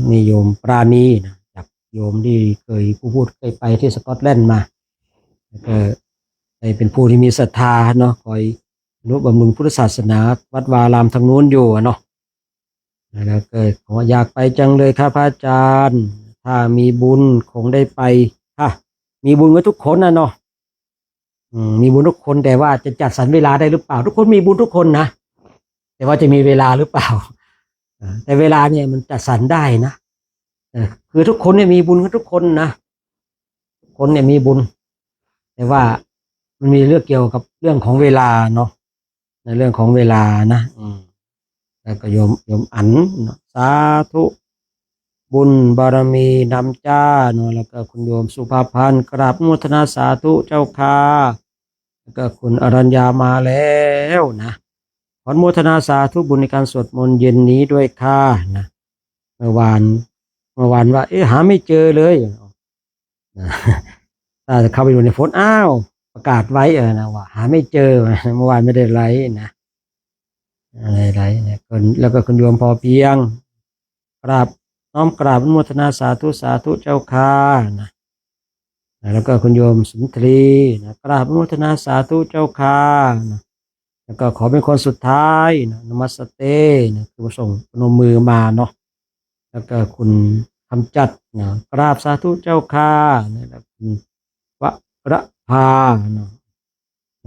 นี่โยมปราณีนะจากโยมที่เคยพูดเคยไปที่สกอตแลนด์มาแล้วก็ได้เป็นผู้ที่มีศรัทธาเนาะคอยรู้บำรุงพุทธศาสนาวัดวารามทางนู้นอยู่เนาะแล้วก็ขออยากไปจังเลยครับพระอาจารย์ถ้ามีบุญคงได้ไปมีบุญกับทุกคนนะเนาะมีบุญทุกคนแต่ว่าจะจัดสรรเวลาได้หรือเปล่าทุกคนมีบุญทุกคนนะแต่ว่าจะมีเวลาหรือเปล่าแต่เวลาเนี่ยมันจัดสรรได้นะคือทุกคนเนี่ยมีบุญกันทุกคนนะทุกคนเนี่ยมีบุญแต่ว่ามันมีเรื่องเกี่ยวกับเรื่องของเวลาเนาะในเรื่องของเวลานะแล้วก็โยมอันสาธุบุญบารมีนำจ้าเนาะแล้วก็คุณโยมสุภาพันธ์กราบอนุโมทนาสาธุเจ้าค่ะแล้วก็คุณอรัญญามาแล้วนะขออนุโมทนาสาธุบุญในการสวดมนต์เย็นนี้ด้วยค่ะนะเมื่อวานว่าหาไม่เจอเลยถ้าจะเข้าไปดูในโฟนประกาศไว้นะว่าหาไม่เจอเมื่อวานไม่ได้ไลฟ์นะอะไรเนี่ยแล้วก็คุณโยมพอเพียงกราบน้อมกราบอนุโมทนาสาธุสาธุเจ้าค่ะนะแล้วก็คุณโยมสุนทรีนะกราบอนุโมทนาสาธุเจ้าค่ะนะแล้วก็ขอเป็นคนสุดท้ายนะนมัสเตนะคือส่งพนมมือมาเนาะแล้วก็คุณคำจัดนะกราบสาธุเจ้าค่ะนะแล้วคุณวระพาน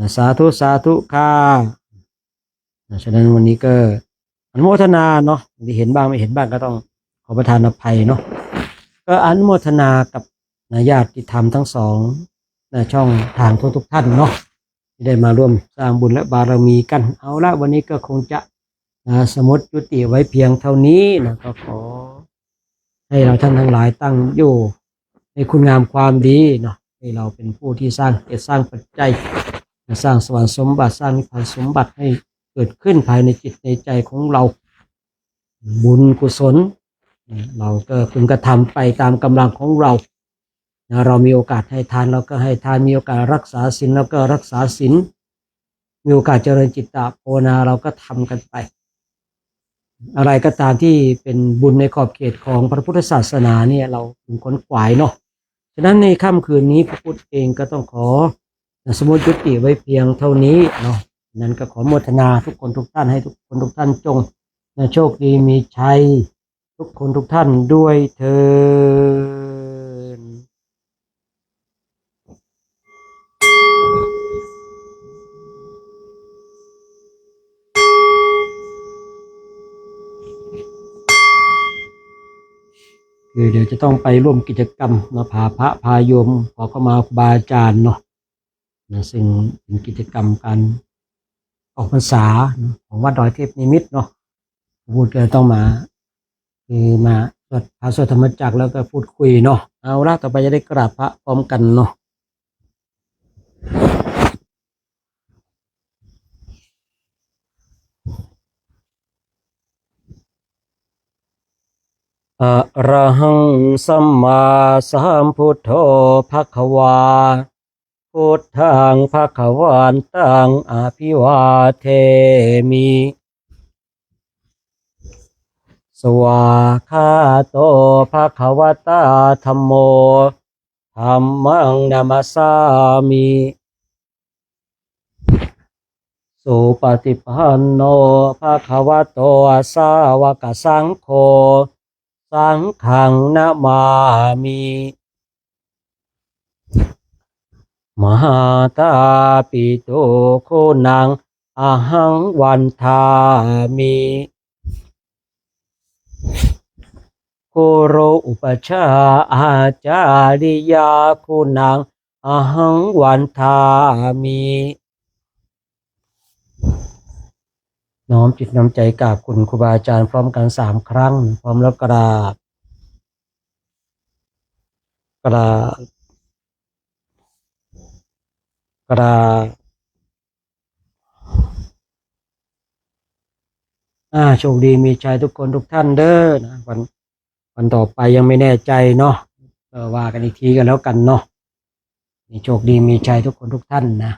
ะสาธุสาธุค่ะฉะนั้นวันนี้ก็อนุโมทนาเนาะที่เห็นบ้างไม่เห็นบ้างก็ต้องขอประทานอภัยเนาะก็อนุโมทนากับญาติธรรมทั้งสองช่องทางทุกท่านเนาะที่ได้มาร่วมสร้างบุญและบารมีกันเอาละวันนี้ก็คงจะสมมติยุติไว้เพียงเท่านี้นะก็ขอให้เราท่านทั้งหลายตั้งอยู่ในคุณงามความดีเนาะให้เราเป็นผู้ที่สร้างเหตุสร้างปัจจัยสร้างสวรรค์สมบัติสร้างนิพพานสมบัติให้เกิดขึ้นภายในจิตในใจของเราบุญกุศลเราก็พึงกระทำไปตามกำลังของเราเรามีโอกาสให้ทานเราก็ให้ทานมีโอกาสรักษาศีลเราก็รักษาศีลมีโอกาสเจริญจิตตภาวนาเราก็ทำกันไปอะไรก็ตามที่เป็นบุญในขอบเขตของพระพุทธศาสนาเนี่ยเราพึงขวนขวายเนาะฉะนั้นในค่ำคืนนี้พระพุทธเองก็ต้องขอสมมติยุติไว้เพียงเท่านี้เนาะนั้นก็ขอโมทนาทุกคนทุกท่านให้ทุกคนทุกท่านจงโชคดีมีชัยทุกคนทุกท่านด้วยเถิดคือเดี๋ยวจะต้องไปร่วมกิจกรรมพาพระพาโยมขอเข้ามาครูบาอาจารย์เนาะซึ่งเป็นกิจกรรมการออกพรรษาของวัดดอยเทพนิมิตรเนาะพูดก็ต้องมาคือมาสวดธรรมจักรแล้วก็พูดคุยเนาะเอาละต่อไปจะได้กราบพระพร้อมกันเนาะอะระหังสัมมาสัมพุทโธภควาพุทธังภควันตังอภิวาเทมิสวาคาโตภควตาธัมโมธัมมังนามัสสามิสุปฏิปันโนภควโตสาวกสังโฆสังฆังนะมามิ มหาตาปิโตโคนังอาหังวันทามิโคโรอุปชฌาย์อาจาริยาโคนังอาหังวันทามิน้อมจิตน้อมใจกราบคุณครูบาอาจารย์พร้อมกัน3 ครั้งพร้อมแล้วกราบกราบกราบโชคดีมีชัยทุกคนทุกท่านเด้อนะวันต่อไปยังไม่แน่ใจเนาะว่ากันอีกทีกันแล้วกันเนาะโชคดีมีชัยทุกคนทุกท่านนะ